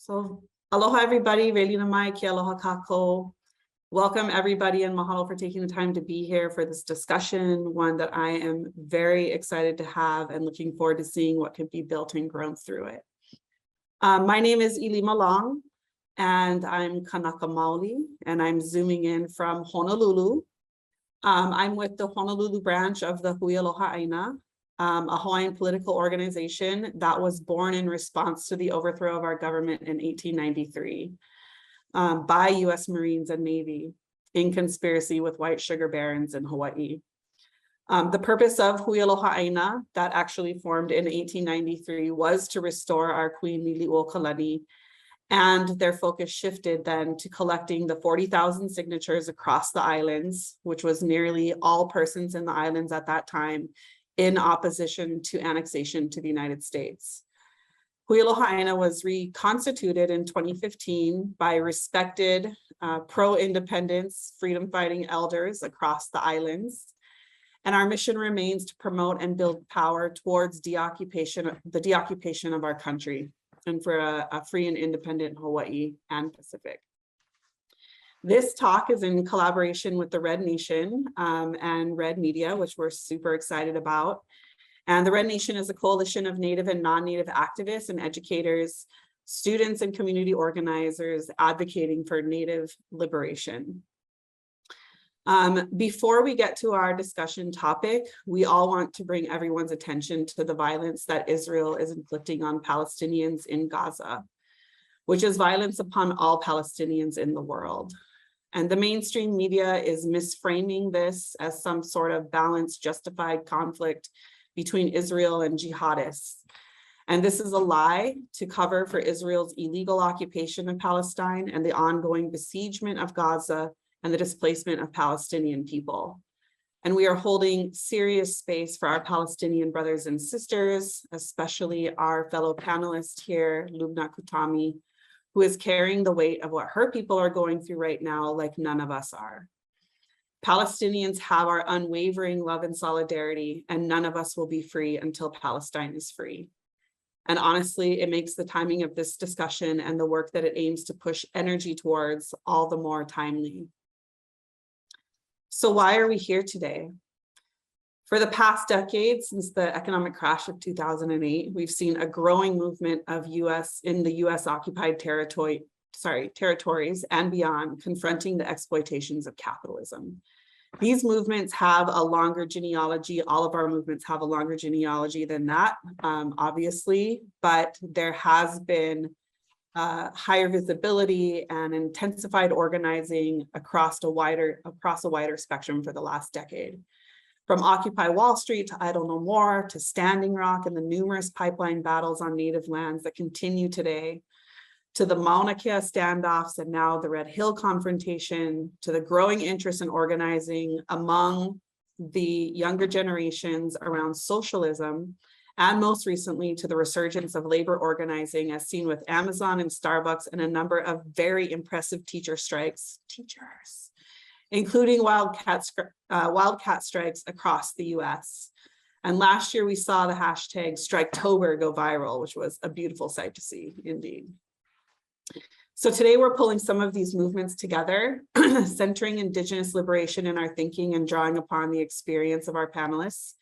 So aloha everybody, Relina mai ki aloha kako. Welcome everybody and mahalo for taking the time to be here for this discussion, one that I am very excited to have and looking forward to seeing what can be built and grown through it. My name is Ilima Long and I'm Kanaka Maoli and I'm zooming in from Honolulu. I'm with the Honolulu branch of the Hui Aloha Aina, a Hawaiian political organization that was born in response to the overthrow of our government in 1893 by US Marines and Navy in conspiracy with white sugar barons in Hawaii. The purpose of Hui Aloha Aina that actually formed in 1893 was to restore our Queen Liliuokalani, and their focus shifted then to collecting the 40,000 signatures across the islands, which was nearly all persons in the islands at that time, in opposition to annexation to the United States. Hui Aloha Aina was reconstituted in 2015 by respected pro-independence, freedom-fighting elders across the islands. And our mission remains to promote and build power towards the deoccupation of our country and for a free and independent Hawaii and Pacific. This talk is in collaboration with the Red Nation and Red Media, which we're super excited about. And the Red Nation is a coalition of Native and non-Native activists and educators, students and community organizers advocating for Native liberation. Before we get to our discussion topic, we all want to bring everyone's attention to the violence that Israel is inflicting on Palestinians in Gaza, which is violence upon all Palestinians in the world. And the mainstream media is misframing this as some sort of balanced, justified conflict between Israel and jihadists. And this is a lie to cover for Israel's illegal occupation of Palestine and the ongoing besiegement of Gaza and the displacement of Palestinian people. And we are holding serious space for our Palestinian brothers and sisters, especially our fellow panelist here, Loubna Qutami, who is carrying the weight of what her people are going through right now like none of us are. Palestinians have our unwavering love and solidarity, and none of us will be free until Palestine is free. And honestly, it makes the timing of this discussion and the work that it aims to push energy towards all the more timely. So why are we here today? For the past decade, since the economic crash of 2008, we've seen a growing movement of US occupied territories and beyond, confronting the exploitations of capitalism. These movements have a longer genealogy. All of our movements have a longer genealogy than that, obviously, but there has been higher visibility and intensified organizing across a wider spectrum for the last decade. From Occupy Wall Street to Idle No More to Standing Rock and the numerous pipeline battles on Native lands that continue today, to the Mauna Kea standoffs and now the Red Hill confrontation, to the growing interest in organizing among the younger generations around socialism, and most recently to the resurgence of labor organizing as seen with Amazon and Starbucks and a number of very impressive teacher strikes, including wildcat strikes across the US. And last year we saw the hashtag Striketober go viral, which was a beautiful sight to see indeed. So today we're pulling some of these movements together, centering Indigenous liberation in our thinking and drawing upon the experience of our panelists,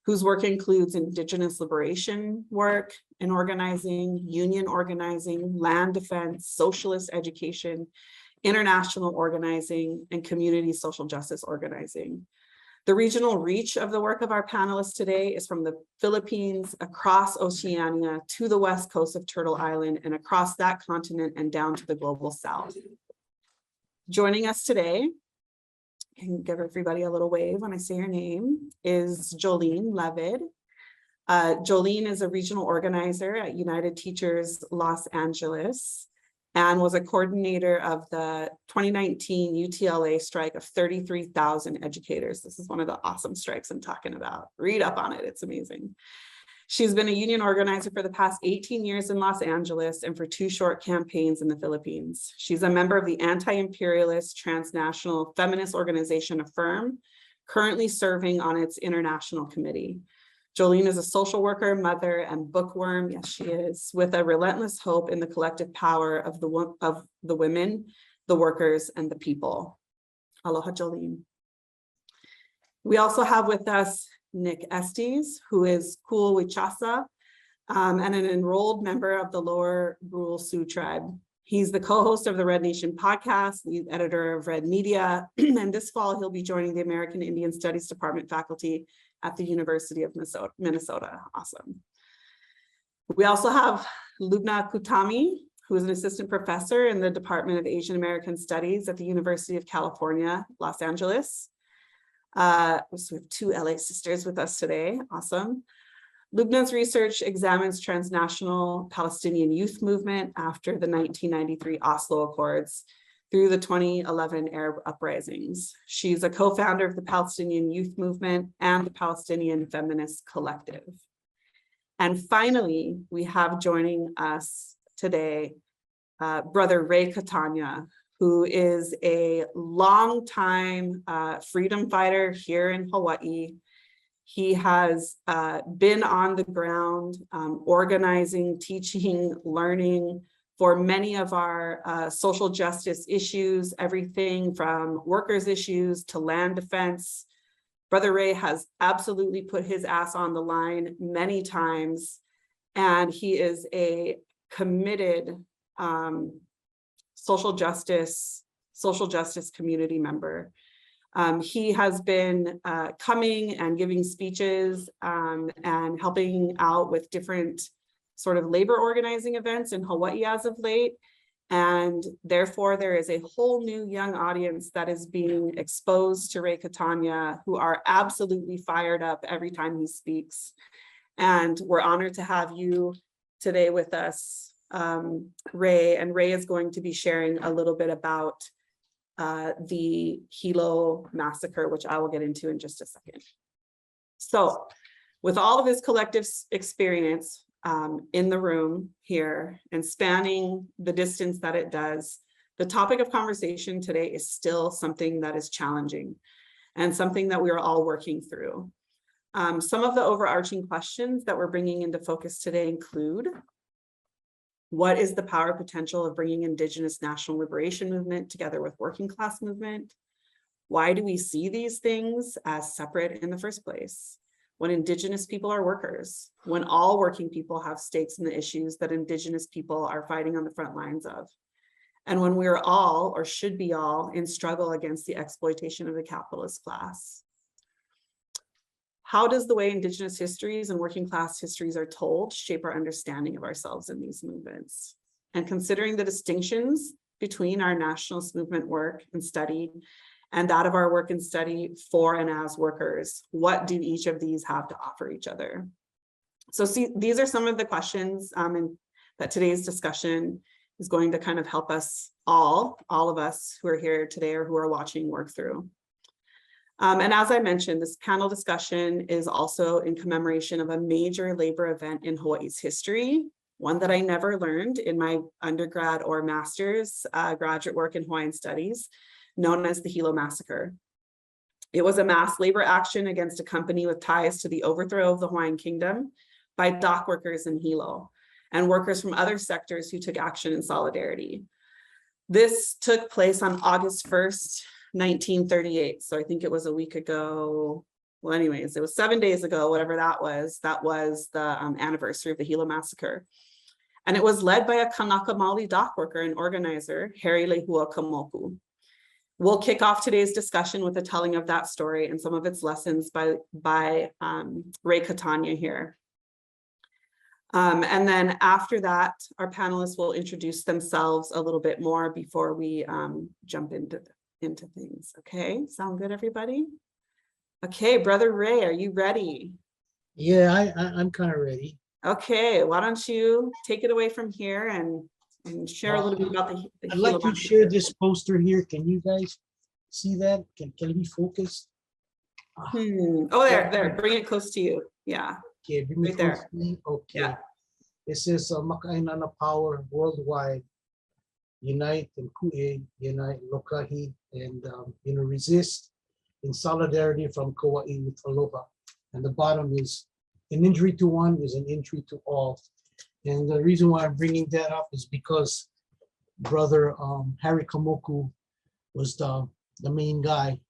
whose work includes Indigenous liberation work in organizing, union organizing, land defense, socialist education, international organizing, and community social justice organizing. The regional reach of the work of our panelists today is from the Philippines, across Oceania, to the west coast of Turtle Island, and across that continent and down to the global south. Joining us today, I can give everybody a little wave when I say your name, is Jollene Levid. Jollene is a regional organizer at United Teachers Los Angeles and was a coordinator of the 2019 UTLA strike of 33,000 educators. This is one of the awesome strikes I'm talking about. Read up on it, it's amazing. She's been a union organizer for the past 18 years in Los Angeles and for 2 short campaigns in the Philippines. She's a member of the anti-imperialist transnational feminist organization Affirm, currently serving on its international committee. Jollene is a social worker, mother, and bookworm. Yes, she is, with a relentless hope in the collective power of the women, the workers, and the people. Aloha, Jollene. We also have with us Nick Estes, who is Kul Wichasa, and an enrolled member of the Lower Brule Sioux tribe. He's the co-host of the Red Nation podcast, lead editor of Red Media, and this fall he'll be joining the American Indian Studies Department faculty at the University of Minnesota. Awesome. We also have Loubna Qutami, who is an assistant professor in the Department of Asian American Studies at the University of California, Los Angeles. So we have two LA sisters with us today. Awesome. Loubna's research examines transnational Palestinian youth movement after the 1993 Oslo Accords through the 2011 Arab uprisings. She's a co-founder of the Palestinian Youth Movement and the Palestinian Feminist Collective. And finally, we have joining us today, Brother Ray Catania, who is a longtime freedom fighter here in Hawaii. He has been on the ground, organizing, teaching, learning for many of our social justice issues, everything from workers' issues to land defense. Brother Ray has absolutely put his ass on the line many times, and he is a committed social justice community member. He has been coming and giving speeches and helping out with different sort of labor organizing events in Hawaii as of late. And therefore, there is a whole new young audience that is being exposed to Ray Catania, who are absolutely fired up every time he speaks. And we're honored to have you today with us, Ray. And Ray is going to be sharing a little bit about the Hilo Massacre, which I will get into in just a second. So with all of his collective experience in the room here and spanning the distance that it does, the topic of conversation today is still something that is challenging and something that we are all working through. Some of the overarching questions that we're bringing into focus today include: what is the power potential of bringing Indigenous national liberation movement together with working class movement? Why do we see these things as separate in the first place? When Indigenous people are workers, when all working people have stakes in the issues that Indigenous people are fighting on the front lines of, and when we are all, or should be all, in struggle against the exploitation of the capitalist class. How does the way Indigenous histories and working class histories are told shape our understanding of ourselves in these movements? And considering the distinctions between our nationalist movement work and study and that of our work and study for and as workers, what do each of these have to offer each other? So see, these are some of the questions that today's discussion is going to kind of help us all of us who are here today or who are watching work through. And as I mentioned, this panel discussion is also in commemoration of a major labor event in Hawaii's history, one that I never learned in my undergrad or master's graduate work in Hawaiian studies, known as the Hilo Massacre. It was a mass labor action against a company with ties to the overthrow of the Hawaiian kingdom by dock workers in Hilo and workers from other sectors who took action in solidarity. This took place on August 1st, 1938. So I think it was a week ago. Well, anyways, it was 7 days ago, whatever that was. That was the anniversary of the Hilo Massacre. And it was led by a Kanaka Maoli dock worker and organizer, Harry Lehua Kamoku. We'll kick off today's discussion with a telling of that story and some of its lessons by Ray Catania here. And then after that, our panelists will introduce themselves a little bit more before we jump into things. Okay, sound good, everybody? Okay, Brother Ray, are you ready? Yeah, I'm kind of ready. Okay, why don't you take it away from here and share a little bit about the I'd like to share this poster here. Can you guys see that? Can it be focused? Oh, there, bring it close to you. Yeah. Okay, bring it right close there. to me. Okay. Yeah. This is Makainana Power Worldwide. Unite and Ku'e, unite Lokahi, and resist in solidarity from Kauai with Aloha. And the bottom is an injury to one is an injury to all. And the reason why I'm bringing that up is because brother Harry Kamoku was the main guy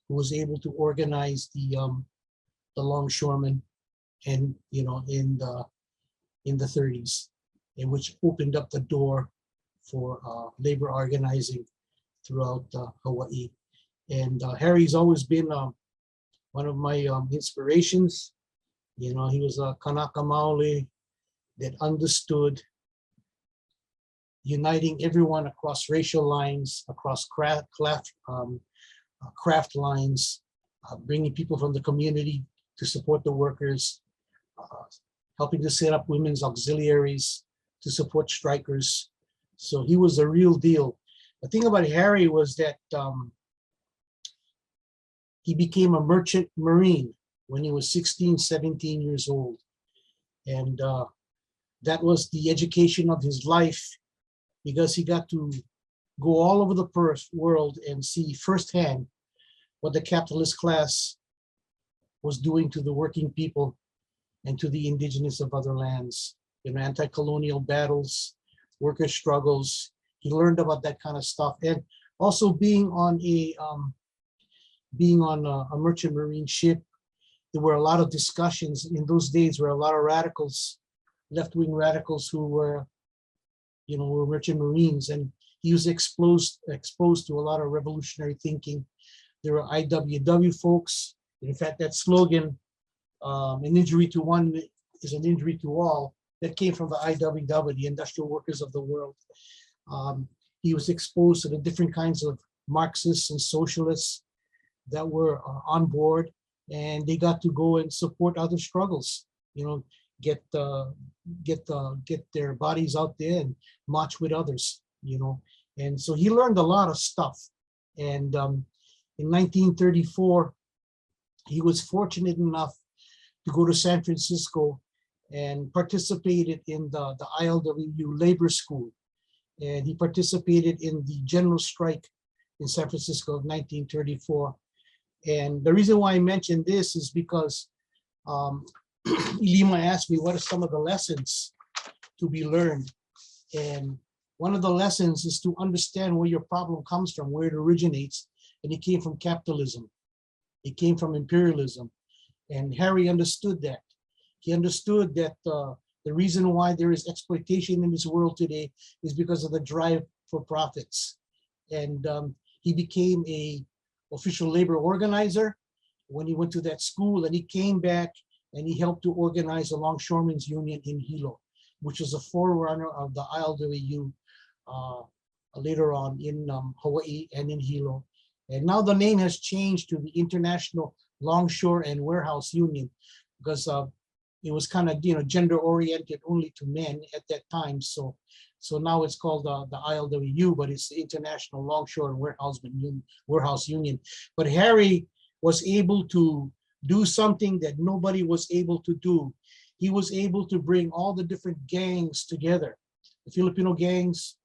who was able to organize the longshoremen, and in the 30s, and which opened up the door for labor organizing throughout Hawaii. And Harry's always been one of my inspirations. He was a Kanaka Maoli that understood uniting everyone across racial lines, across craft lines, bringing people from the community to support the workers, helping to set up women's auxiliaries to support strikers. So he was a real deal. The thing about Harry was that he became a merchant marine when he was 16, 17 years old. And that was the education of his life, because he got to go all over the world and see firsthand what the capitalist class was doing to the working people and to the indigenous of other lands. Anti-colonial battles, worker struggles. He learned about that kind of stuff. And also being on a merchant marine ship, there were a lot of discussions in those days where a lot of radicals, left-wing radicals who were merchant marines, and he was exposed to a lot of revolutionary thinking. There were IWW folks. In fact, that slogan, an injury to one is an injury to all, that came from the IWW, the Industrial Workers of the World. He was exposed to the different kinds of Marxists and socialists that were on board, and they got to go and support other struggles, get their bodies out there and march with others, And so he learned a lot of stuff. And in 1934, he was fortunate enough to go to San Francisco and participated in the ILWU labor school. And he participated in the general strike in San Francisco of 1934. And the reason why I mention this is because Ilima asked me, what are some of the lessons to be learned? And one of the lessons is to understand where your problem comes from, where it originates. And it came from capitalism. It came from imperialism. And Harry understood that. He understood that the reason why there is exploitation in this world today is because of the drive for profits. And he became a official labor organizer when he went to that school, and he came back and he helped to organize the Longshoremen's Union in Hilo, which was a forerunner of the ILWU later on in Hawaii and in Hilo. And now the name has changed to the International Longshore and Warehouse Union, because it was kind of gender oriented only to men at that time. So now it's called the ILWU, but it's the International Longshore and Warehouse Union. But Harry was able to do something that nobody was able to do. He was able to bring all the different gangs together: the Filipino gangs,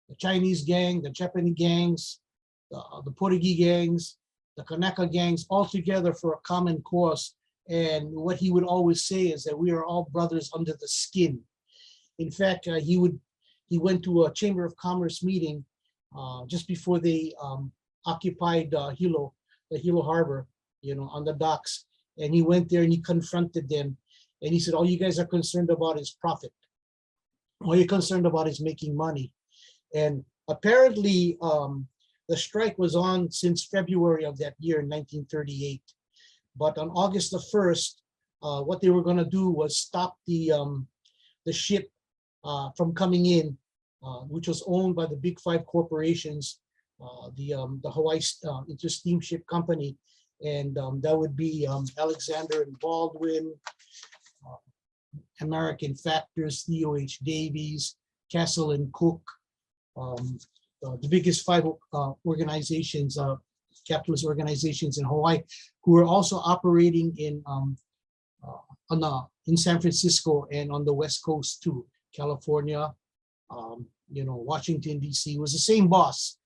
the Chinese gang, the Japanese gangs, the Portuguese gangs, the Kanaka gangs, all together for a common cause. And what he would always say is that we are all brothers under the skin. In fact, he went to a Chamber of Commerce meeting just before they occupied Hilo, the Hilo Harbor, on the docks. And he went there and he confronted them. And he said, all you guys are concerned about is profit. All you're concerned about is making money. And apparently, the strike was on since February of that year, 1938. But on August the 1st, what they were going to do was stop the ship from coming in, which was owned by the Big Five corporations, the Hawaii Intersteamship Company, and that would be Alexander and Baldwin, American Factors, Theo H. Davies, Castle and Cook, the biggest five organizations, capitalist organizations in Hawaii, who were also operating in San Francisco and on the West Coast too, California, Washington, D.C. It was the same boss,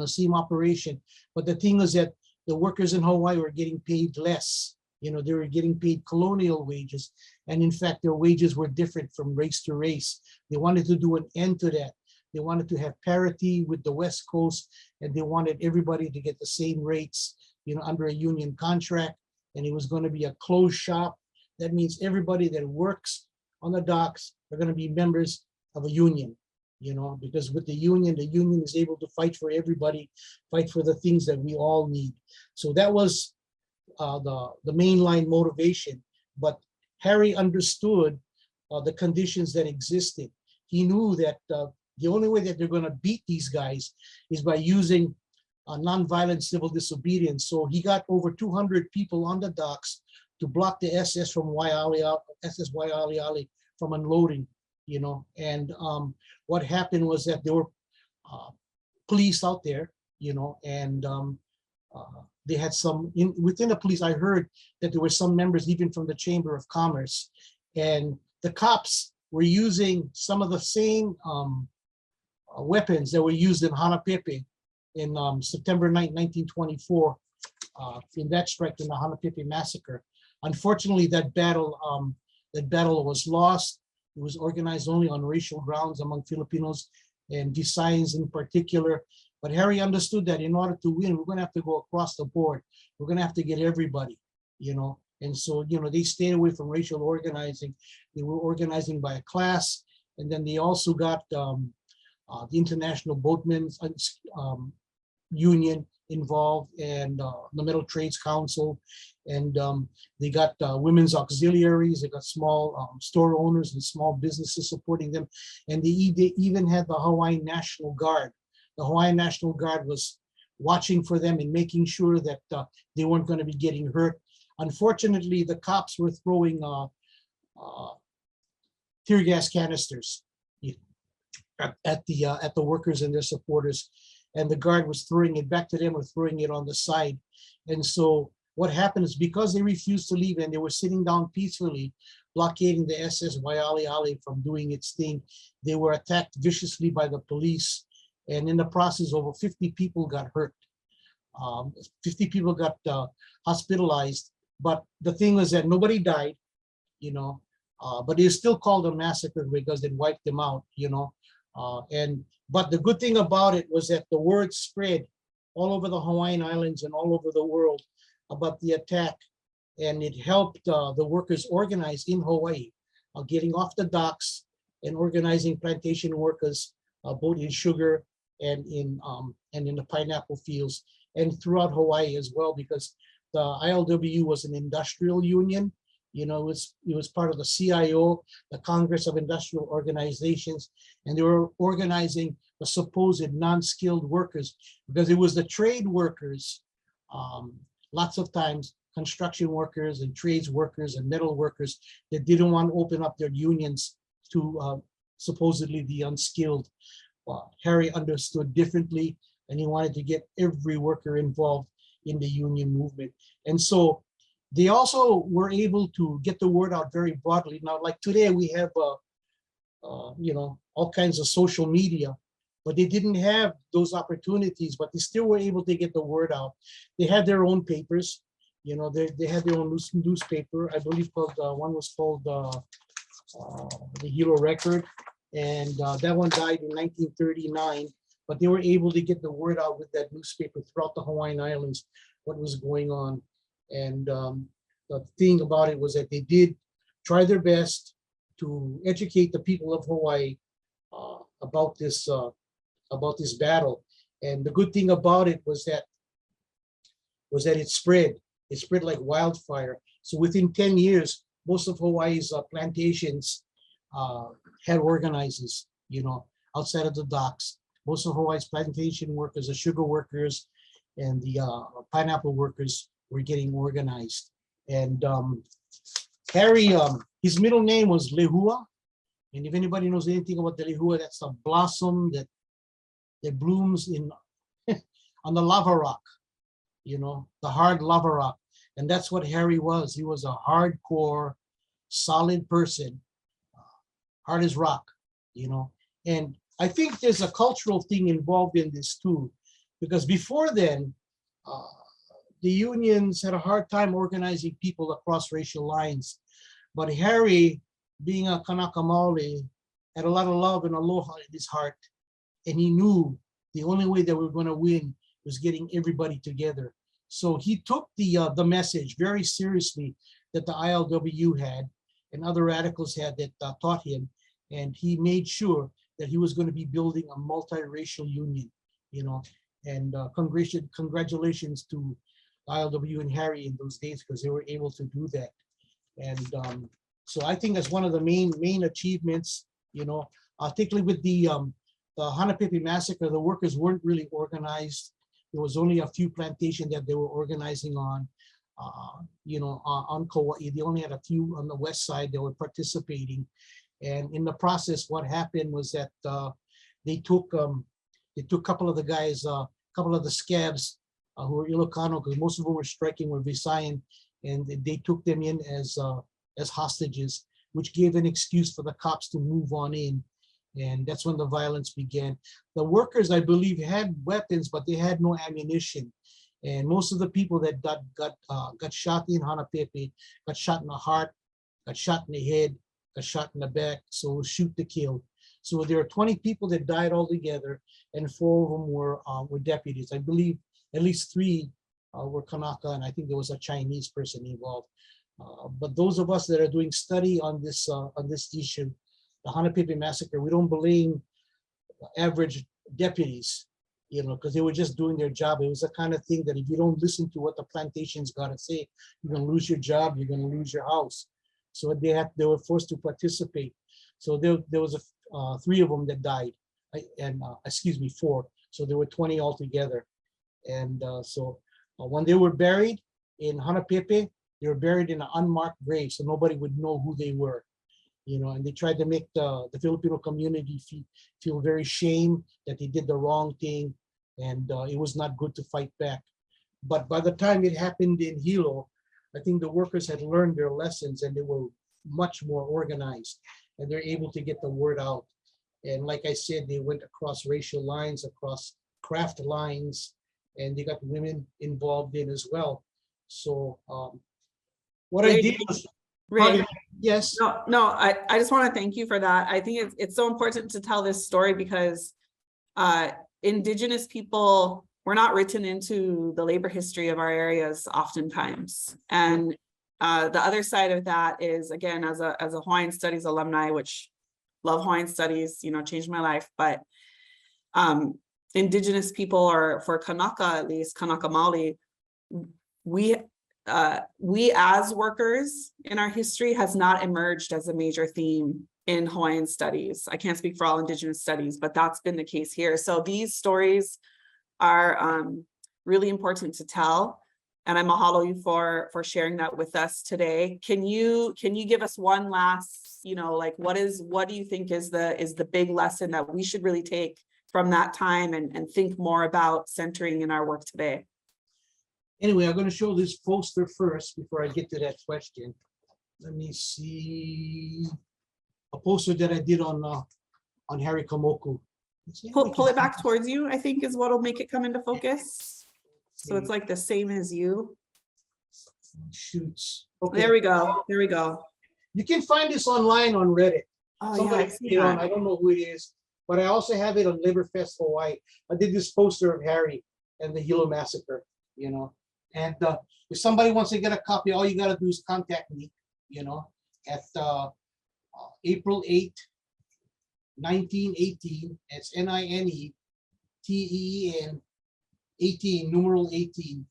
same operation. But the thing is that the workers in Hawaii were getting paid less You know, they were getting paid colonial wages. And in fact, their wages were different from race to race. They wanted to do an end to that. They wanted to have parity with the West Coast, and they wanted everybody to get the same rates, you know, under a union contract. And it was going to be a closed shop. That means everybody that works on the docks are going to be members of a union, you know, because with the union is able to fight for everybody, fight for the things that we all need. So that was the mainline motivation. But Harry understood the conditions that existed. He knew that the only way that they're going to beat these guys is by using nonviolent civil disobedience. So he got over 200 people on the docks to block the SS from Waialeale from unloading, you know. And what happened was that there were police out there, you know, and they had some, within the police, I heard that there were some members even from the Chamber of Commerce, and the cops were using some of the same weapons that were used in Hanapepe in September 9, 1924, in that strike, in the Hanapepe massacre. Unfortunately, that battle was lost. It was organized only on racial grounds among Filipinos and Visayans in particular. But Harry understood that in order to win, we're going to have to go across the board. We're going to have to get everybody, you know. And so, you know, they stayed away from racial organizing. They were organizing by a class. And then they also got the International Boatmen's Union involved, and the Metal Trades Council. And they got women's auxiliaries. They got small store owners and small businesses supporting them. And they even had the Hawaiian National Guard. The Hawaiian National Guard was watching for them and making sure that they weren't going to be getting hurt. Unfortunately, the cops were throwing tear gas canisters at the workers and their supporters, and the guard was throwing it back to them or throwing it on the side. And so what happened is, because they refused to leave and they were sitting down peacefully, blockading the SS Waialeale from doing its thing, they were attacked viciously by the police. And in the process, over 50 people got hurt. 50 people got hospitalized. But the thing was that nobody died, you know, but it's still called a massacre because they wiped them out, you know. But the good thing about it was that the word spread all over the Hawaiian Islands and all over the world about the attack. And it helped the workers organize in Hawaii, getting off the docks and organizing plantation workers, both in sugar and in the pineapple fields, and throughout Hawaii as well, because the ILWU was an industrial union. You know, it was part of the CIO, the Congress of Industrial Organizations, and they were organizing the supposed non-skilled workers, because it was the trade workers, lots of times construction workers and trades workers and metal workers, that didn't want to open up their unions to supposedly the unskilled. Harry understood differently, and he wanted to get every worker involved in the union movement. And so they also were able to get the word out very broadly. Now, like today, we have, you know, all kinds of social media, but they didn't have those opportunities, but they still were able to get the word out. They had their own papers, you know, they had their own newspaper, I believe called, one was called the Hilo Record, and that one died in 1939, but they were able to get the word out with that newspaper throughout the Hawaiian Islands, what was going on. And the thing about it was that they did try their best to educate the people of Hawaii about this battle. And the good thing about it was that it spread like wildfire. So within 10 years, most of Hawaii's plantations had organizers, you know, outside of the docks. Most of Hawaii's plantation workers, the sugar workers, and the pineapple workers were getting organized. And Harry, his middle name was Lehua. And if anybody knows anything about the Lehua, that's a blossom that blooms in on the lava rock, you know, the hard lava rock. And that's what Harry was. He was a hardcore, solid person, hard as rock, you know. And I think there's a cultural thing involved in this too, because before then, the unions had a hard time organizing people across racial lines. But Harry, being a Kanaka Maoli, had a lot of love and aloha in his heart. And he knew the only way that we were going to win was getting everybody together. So he took the message very seriously that the ILWU had and other radicals had that taught him. And he made sure that he was going to be building a multiracial union, you know. And congratulations to ILW and Harry in those days, because they were able to do that. And so I think that's one of the main achievements, you know, particularly with the Hanapepe massacre. The workers weren't really organized. There was only a few plantations that they were organizing on, you know, on Kauai. They only had a few on the west side that were participating. And in the process, what happened was that they took a couple of the guys, a couple of the scabs who were Ilocano, because most of them were striking, were Visayan, and they took them in as hostages, which gave an excuse for the cops to move on in. And that's when the violence began. The workers, I believe, had weapons, but they had no ammunition. And most of the people that got shot in Hanapepe got shot in the heart, got shot in the head, got shot in the back. So shoot to kill. So there are 20 people that died altogether, and 4 of them were deputies. I believe at least 3 were Kanaka, and I think there was a Chinese person involved. But those of us that are doing study on this issue, the Hanapepe massacre, we don't blame average deputies, you know, because they were just doing their job. It was the kind of thing that if you don't listen to what the plantations got to say, you're going to lose your job, you're going to lose your house. So they were forced to participate. So there was 3 of them that died, and excuse me, 4. So there were 20 altogether. And so when they were buried in Hanapepe, they were buried in an unmarked grave, so nobody would know who they were. You know, and they tried to make the Filipino community feel very shame that they did the wrong thing, and it was not good to fight back. But by the time it happened in Hilo, I think the workers had learned their lessons and they were much more organized, and they're able to get the word out. And like I said, they went across racial lines, across craft lines, and they got women involved in as well. So what I did was, Ray, yes. No, I just want to thank you for that. I think it's so important to tell this story because Indigenous people were not written into the labor history of our areas oftentimes. And the other side of that is, again, as a Hawaiian Studies alumni, which love Hawaiian Studies, you know, changed my life, but Indigenous people, or for Kanaka at least, Kanaka Maoli, we as workers in our history has not emerged as a major theme in Hawaiian studies. I can't speak for all Indigenous studies, but that's been the case here. So these stories are really important to tell. And I mahalo you for sharing that with us today. Can you give us one last, you know, like what do you think is the big lesson that we should really take from that time and think more about centering in our work today? Anyway, I'm going to show this poster first before I get to that question. Let me see a poster that I did on Harry Kamoku. Pull it back towards you, I think, is what'll make it come into focus. So it's like the same as you. Shoots. Okay. There we go. There we go. You can find this online on Reddit. Oh, somebody yeah, I see that. I don't know who it is, but I also have it on Liverfest Hawaii. I did this poster of Harry and the Hilo Massacre, you know. And if somebody wants to get a copy, all you got to do is contact me, you know, at April 8, 1918. It's NINETEEN 18, numeral 18,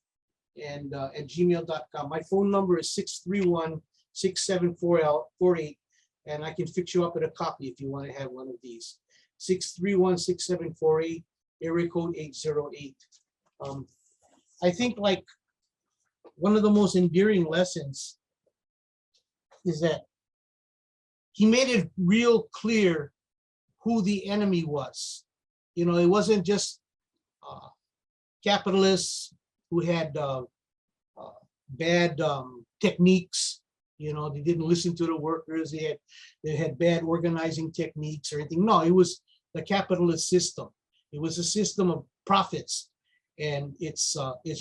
and at gmail.com. My phone number is 631-674-48, and I can fix you up with a copy if you want to have one of these. 631-6748, area code 808. I think like one of the most endearing lessons is that he made it real clear who the enemy was. You know, it wasn't just capitalists who had bad techniques. You know, they didn't listen to the workers. They had bad organizing techniques or anything. No, it was the capitalist system. It was a system of profits and its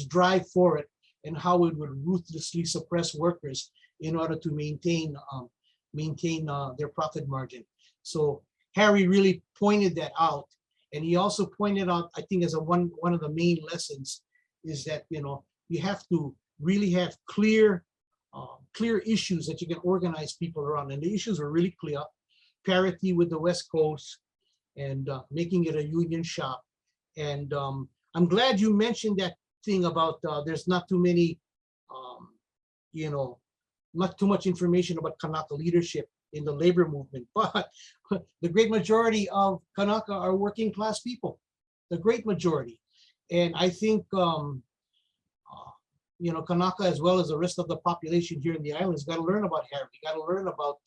drive for it. and how it would ruthlessly suppress workers in order to maintain their profit margin. So Harry really pointed that out, and he also pointed out, I think, as one of the main lessons is that you have to really have clear issues that you can organize people around, and the issues are really clear: parity with the West Coast, and making it a union shop. And I'm glad you mentioned that thing about there's not too many, not too much information about Kanaka leadership in the labor movement, but the great majority of Kanaka are working class people, the great majority. And I think, Kanaka, as well as the rest of the population here in the islands, got to learn about Harry, got to learn about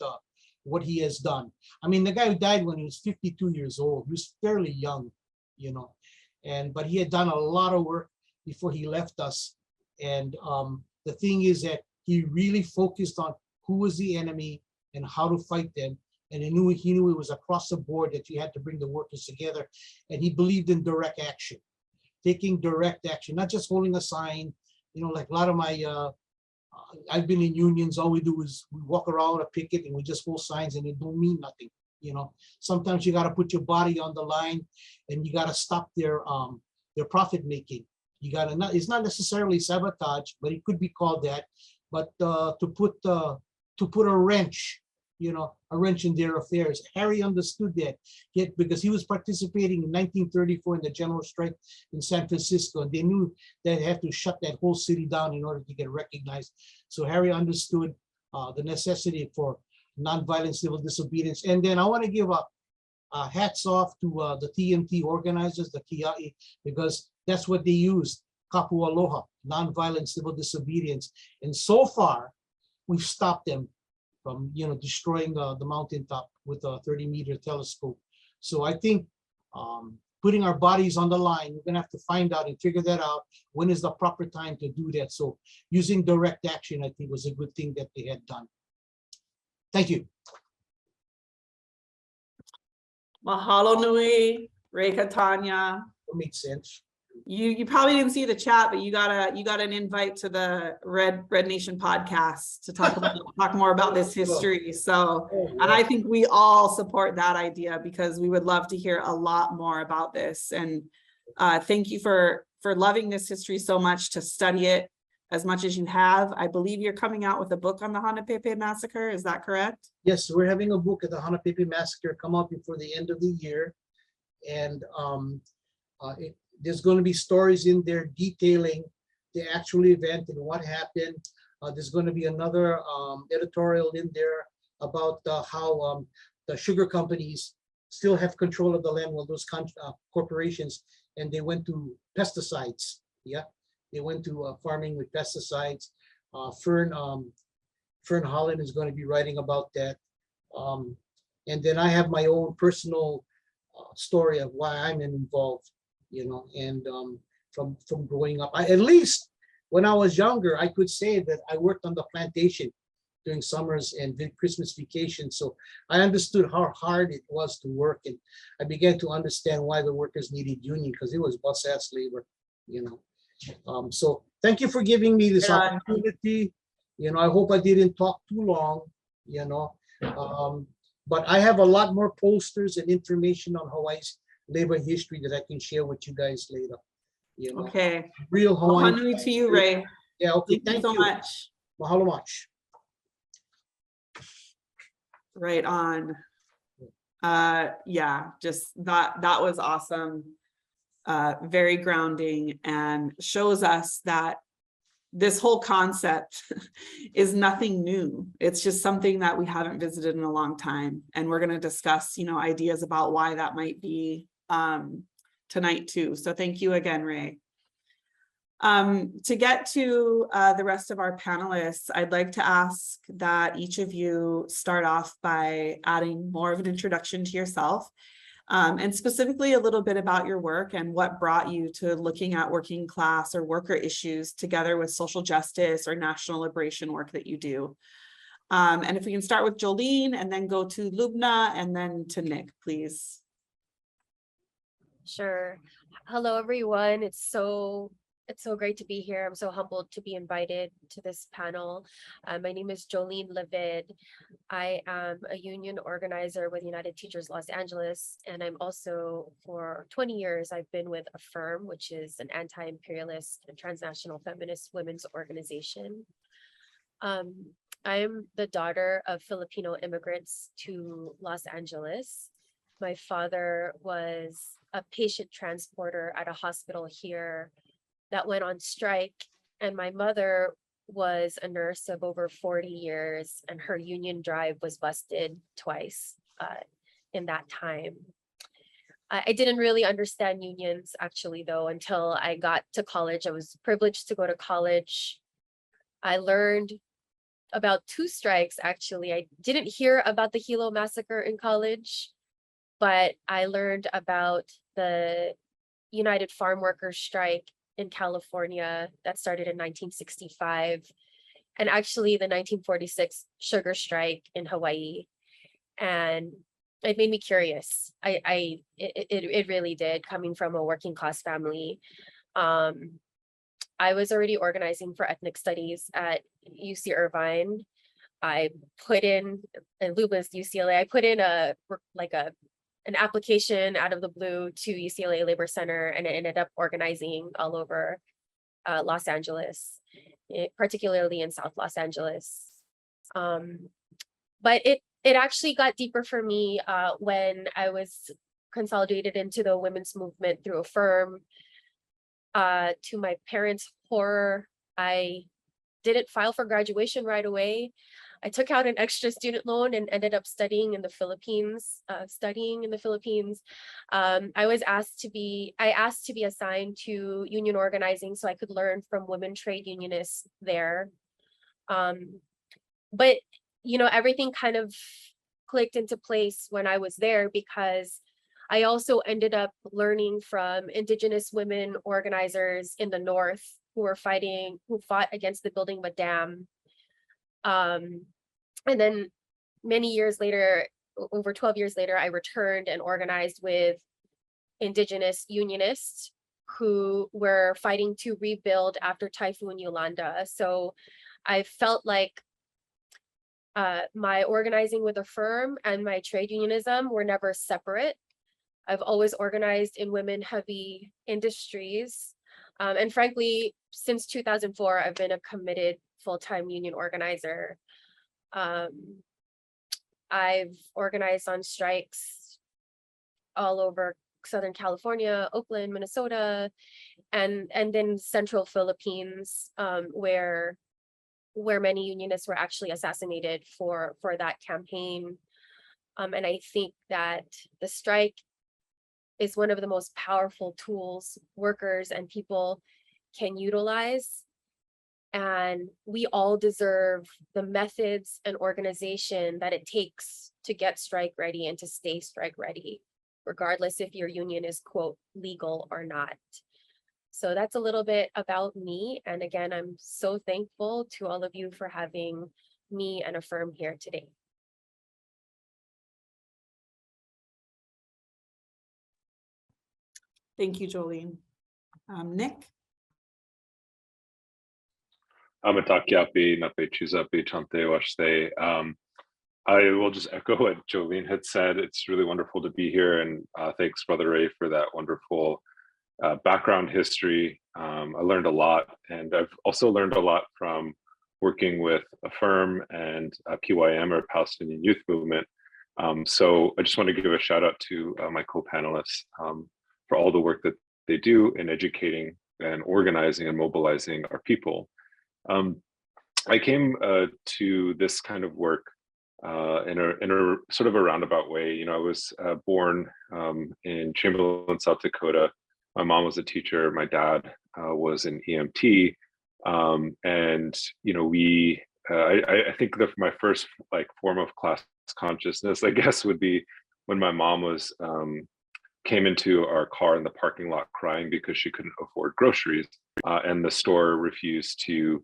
what he has done. I mean, the guy who died when he was 52 years old, he was fairly young, but he had done a lot of work before he left us. And the thing is that he really focused on who was the enemy and how to fight them. And he knew it was across the board that you had to bring the workers together. And he believed in direct action, taking direct action, not just holding a sign. Like a lot of my, I've been in unions, all we do is we walk around a picket and we just hold signs and it don't mean nothing. Sometimes you got to put your body on the line and you got to stop their profit making. You got to it's not necessarily sabotage, but it could be called that. But to put a wrench, a wrench in their affairs. Harry understood that, yet because he was participating in 1934 in the general strike in San Francisco, and they knew they had to shut that whole city down in order to get recognized. So Harry understood the necessity for nonviolent civil disobedience. And then I want to give a hats off to the TMT organizers, the Kiai, because that's what they used, kapu aloha, nonviolent civil disobedience. And so far, we've stopped them from destroying the mountaintop with a 30-meter telescope. So I think putting our bodies on the line, we're gonna have to find out and figure that out. When is the proper time to do that? So using direct action, I think, was a good thing that they had done. Thank you. Mahalo nui, Reka Tanya. That makes sense. You probably didn't see the chat, but you got an invite to the Red Nation podcast to talk more about this history. So, and I think we all support that idea because we would love to hear a lot more about this. And thank you for loving this history so much, to study it as much as you have. I believe you're coming out with a book on the Hanapepe Massacre. Is that correct? Yes, we're having a book at the Hanapepe Massacre come out before the end of the year, and there's going to be stories in there detailing the actual event and what happened. There's going to be another editorial in there about how the sugar companies still have control of the land, while those corporations, and they went to pesticides. Yeah, they went to farming with pesticides. Fern Holland is going to be writing about that. And then I have my own personal story of why I'm involved. And from growing up, at least when I was younger, I could say that I worked on the plantation during summers and Christmas vacation. So I understood how hard it was to work, and I began to understand why the workers needed union, because it was bus-ass labor, So thank you for giving me this opportunity. I hope I didn't talk too long, but I have a lot more posters and information on Hawaii's labor history that I can share with you guys later. Okay. Real Hawaiian. Mahalo to you, Ray. Yeah. Okay. Thank you so much. Mahalo much. Right on. Yeah, just that was awesome. Very grounding, and shows us that this whole concept is nothing new. It's just something that we haven't visited in a long time. And we're going to discuss, ideas about why that might be tonight too. So thank you again, Ray. To get to the rest of our panelists, I'd like to ask that each of you start off by adding more of an introduction to yourself, and specifically a little bit about your work and what brought you to looking at working class or worker issues together with social justice or national liberation work that you do. And if we can start with Jollene and then go to Loubna and then to Nick, please. Sure. Hello, everyone. It's so It's so great to be here. I'm so humbled to be invited to this panel. My name is Jollene Levid. I am a union organizer with United Teachers Los Angeles, and I'm also, for 20 years, I've been with Affirm, which is an anti-imperialist and transnational feminist women's organization. I'm the daughter of Filipino immigrants to Los Angeles. My father was a patient transporter at a hospital here that went on strike, and my mother was a nurse of over 40 years, and her union drive was busted twice in that time. I didn't really understand unions actually though until I got to college. I was privileged to go to college. I learned about 2 strikes actually. I didn't hear about the Hilo Massacre in college, but I learned about the United Farm Workers strike in California that started in 1965, and actually the 1946 sugar strike in Hawaii. And it made me curious. It really did, coming from a working class family. I was already organizing for ethnic studies at UC Irvine. I put in, and Loubna's UCLA, I put in an application out of the blue to UCLA Labor Center, and it ended up organizing all over Los Angeles, particularly in South Los Angeles. But it actually got deeper for me when I was consolidated into the women's movement through Affirm. To my parents' horror, I didn't file for graduation right away. I took out an extra student loan and ended up studying in the Philippines. I asked to be assigned to union organizing so I could learn from women trade unionists there. But everything kind of clicked into place when I was there, because I also ended up learning from Indigenous women organizers in the North who fought against the building of a dam. And then many years later, over 12 years later, I returned and organized with Indigenous unionists who were fighting to rebuild after Typhoon Yolanda. So I felt like my organizing with Affirm and my trade unionism were never separate. I've always organized in women-heavy industries. And frankly, since 2004, I've been a committed full-time union organizer. I've organized on strikes all over Southern California, Oakland, Minnesota, and then Central Philippines, where many unionists were actually assassinated for that campaign. And I think that the strike is one of the most powerful tools workers and people can utilize. And we all deserve the methods and organization that it takes to get strike ready and to stay strike ready, regardless if your union is, quote, legal or not. So that's a little bit about me. And again, I'm so thankful to all of you for having me and Affirm here today. Thank you, Jollene. Nick? Amatakiapi, Nape Chuzapi, Chante Washte. I will just echo what Jollene had said. It's really wonderful to be here, and thanks, Brother Ray, for that wonderful background history. I learned a lot, and I've also learned a lot from working with Affirm and PYM, or Palestinian Youth Movement. So I just want to give a shout out to my co-panelists for all the work that they do in educating and organizing and mobilizing our people. I came to this kind of work in a sort of a roundabout way. I was born in Chamberlain, South Dakota. My mom was a teacher. My dad was an EMT, and I think that my first form of class consciousness, I guess, would be when my mom came into our car in the parking lot crying because she couldn't afford groceries, and the store refused to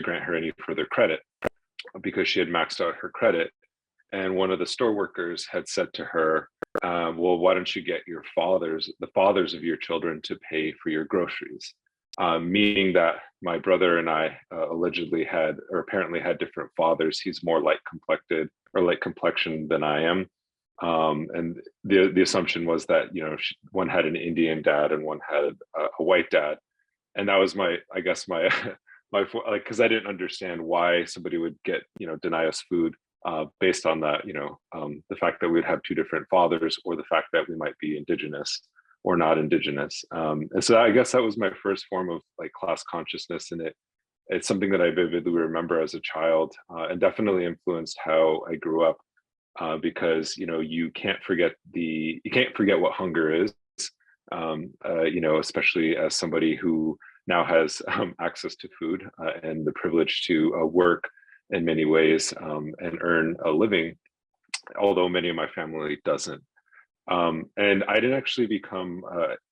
grant her any further credit because she had maxed out her credit. and one of the store workers had said to her, well, why don't you get your the fathers of your children to pay for your groceries? Meaning that my brother and I allegedly had, or apparently had, different fathers. He's more light complected or light complexion than I am. And the assumption was that, you know, one had an Indian dad and one had a white dad. And that was I guess my, like, cause I didn't understand why somebody would deny us food based on that, the fact that we'd have two different fathers, or the fact that we might be Indigenous or not Indigenous. And so I guess that was my first form of like class consciousness, and it's something that I vividly remember as a child, and definitely influenced how I grew up, because you can't forget what hunger is, especially as somebody who now has access to food and the privilege to work in many ways and earn a living, although many of my family doesn't. And I didn't actually become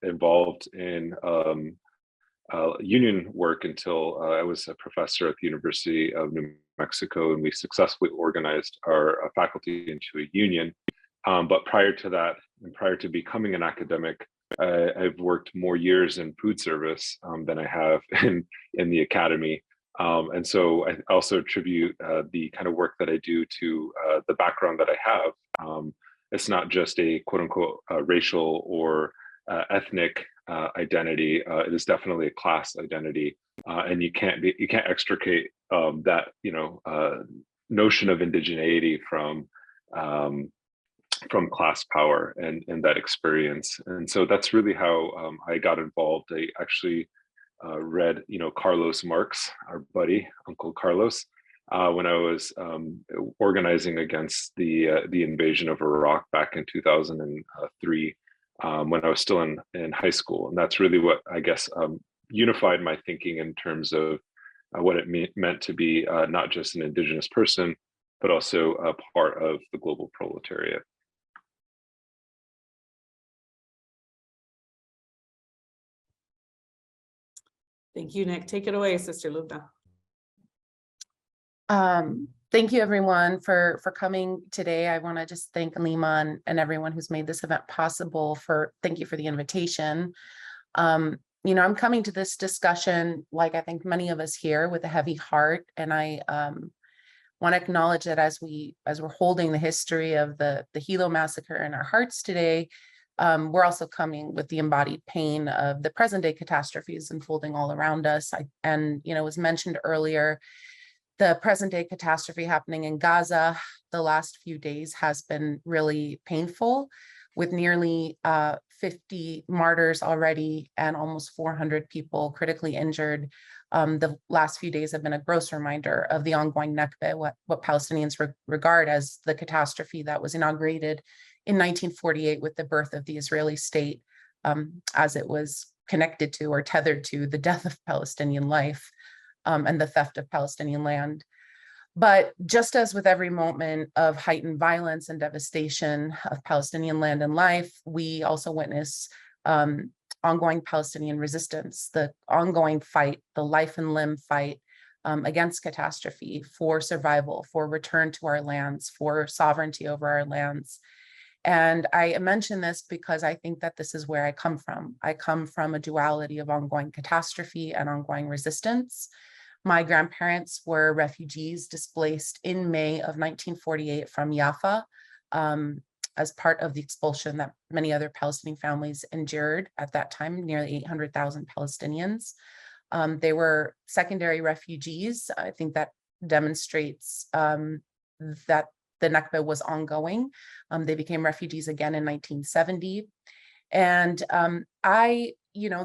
involved in union work until I was a professor at the University of New Mexico, and we successfully organized our faculty into a union. But prior to that, and prior to becoming an academic, I've worked more years in food service than I have in the academy. And so I also attribute the kind of work that I do to the background that I have. It's not just a quote unquote racial or ethnic identity. It is definitely a class identity, and you can't extricate that notion of indigeneity from class power and that experience. And so that's really how I got involved. I actually read Carlos Marx, our buddy, Uncle Carlos, when I was organizing against the invasion of Iraq back in 2003, when I was still in high school. And that's really what I guess unified my thinking in terms of what it meant to be not just an Indigenous person, but also a part of the global proletariat. Thank you, Nick. Take it away, Sister Loubna. Thank you everyone for coming today. I want to just thank Ilima and everyone who's made this event possible. Thank you for the invitation. I'm coming to this discussion, like I think many of us here, with a heavy heart, and I want to acknowledge that as we're holding the history of the Hilo Massacre in our hearts today, we're also coming with the embodied pain of the present day catastrophes unfolding all around us. It was mentioned earlier, the present day catastrophe happening in Gaza the last few days has been really painful, with nearly 50 martyrs already and almost 400 people critically injured. The last few days have been a gross reminder of the ongoing Nakba, what Palestinians regard as the catastrophe that was inaugurated in 1948 with the birth of the Israeli state, as it was connected to or tethered to the death of Palestinian life and the theft of Palestinian land. But just as with every moment of heightened violence and devastation of Palestinian land and life, we also witness ongoing Palestinian resistance, the ongoing fight, the life and limb fight against catastrophe, for survival, for return to our lands, for sovereignty over our lands. And I mention this because I think that this is where I come from. I come from a duality of ongoing catastrophe and ongoing resistance. My grandparents were refugees displaced in May of 1948 from Jaffa as part of the expulsion that many other Palestinian families endured at that time, nearly 800,000 Palestinians. They were secondary refugees. I think that demonstrates that the Nakba was ongoing. They became refugees again in 1970. And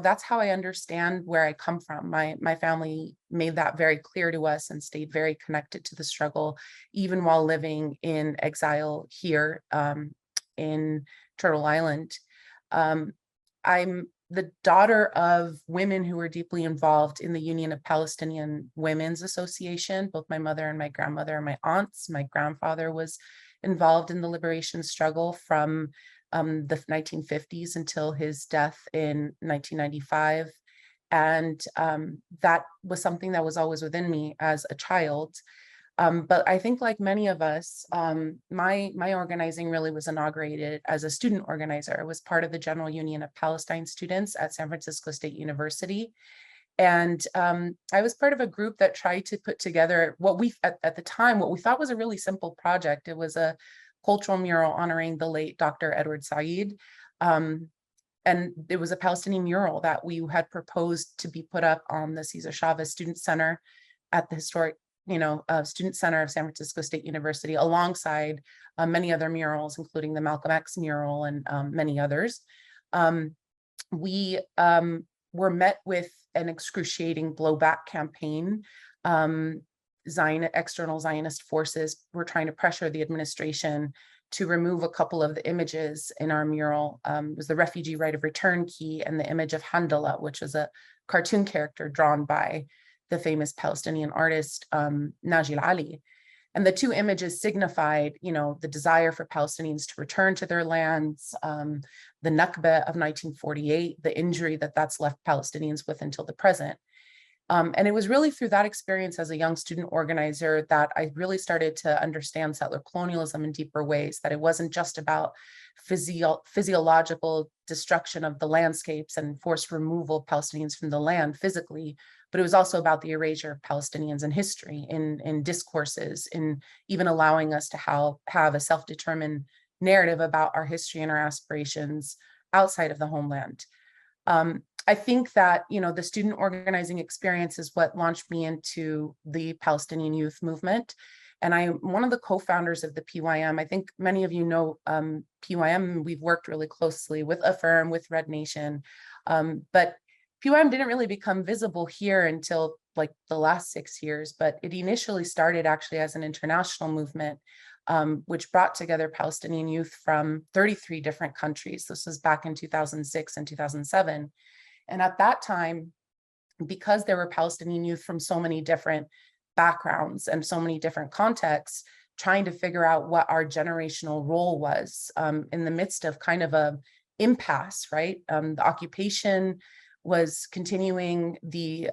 that's how I understand where I come from. My family made that very clear to us and stayed very connected to the struggle, even while living in exile here in Turtle Island. I'm the daughter of women who were deeply involved in the Union of Palestinian Women's Association. Both my mother and my grandmother are my aunts. My grandfather was involved in the liberation struggle from the 1950s until his death in 1995. And that was something that was always within me as a child. But I think like many of us, my organizing really was inaugurated as a student organizer. I was part of the General Union of Palestine Students at San Francisco State University. And I was part of a group that tried to put together what we, at the time, what we thought was a really simple project. It was a cultural mural honoring the late Dr. Edward Said. And it was a Palestinian mural that we had proposed to be put up on the Cesar Chavez Student Center at the historic, Student Center of San Francisco State University, alongside many other murals, including the Malcolm X mural and many others. We were met with an excruciating blowback campaign. External Zionist forces were trying to pressure the administration to remove a couple of the images in our mural. It was the refugee right of return key and the image of Handala, which was a cartoon character drawn by the famous Palestinian artist Najil Ali. And the two images signified, the desire for Palestinians to return to their lands, the Nakba of 1948, the injury that's left Palestinians with until the present. And it was really through that experience as a young student organizer that I really started to understand settler colonialism in deeper ways, that it wasn't just about physiological destruction of the landscapes and forced removal of Palestinians from the land physically, but it was also about the erasure of Palestinians in history, in discourses, in even allowing us to have a self-determined narrative about our history and our aspirations outside of the homeland. I think that, the student organizing experience is what launched me into the Palestinian youth movement. And I'm one of the co-founders of the PYM. I think many of you know PYM. We've worked really closely with Affirm, with Red Nation. But PYM didn't really become visible here until like the last 6 years, but it initially started actually as an international movement, which brought together Palestinian youth from 33 different countries. This was back in 2006 and 2007. And at that time, because there were Palestinian youth from so many different backgrounds and so many different contexts, trying to figure out what our generational role was in the midst of kind of a impasse, right? The occupation was continuing. The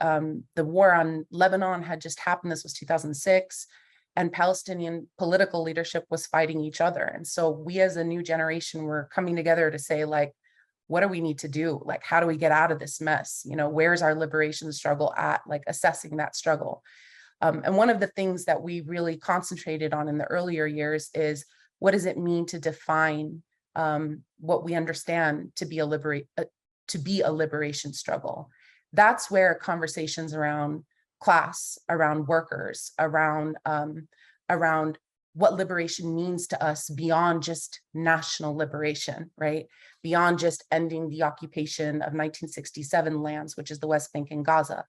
war on Lebanon had just happened. This was 2006. And Palestinian political leadership was fighting each other. And so we as a new generation were coming together to say, like, what do we need to do? Like, how do we get out of this mess? Where's our liberation struggle at? Like assessing that struggle. And one of the things that we really concentrated on in the earlier years is, what does it mean to define what we understand to be a liberation struggle? That's where conversations around class, around workers, around what liberation means to us beyond just national liberation, right? Beyond just ending the occupation of 1967 lands, which is the West Bank and Gaza,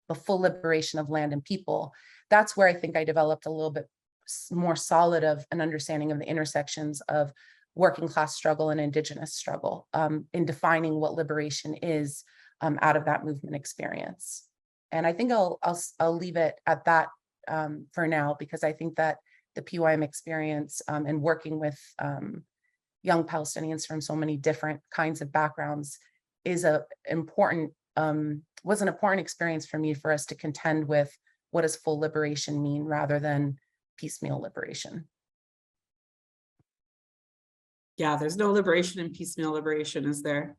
the full liberation of land and people. That's where I think I developed a little bit more solid of an understanding of the intersections of working class struggle and indigenous struggle in defining what liberation is out of that movement experience. And I think I'll leave it at that for now, because I think that the PYM experience and working with young Palestinians from so many different kinds of backgrounds is was an important experience for me, for us to contend with what does full liberation mean rather than piecemeal liberation. Yeah, there's no liberation in piecemeal liberation, is there?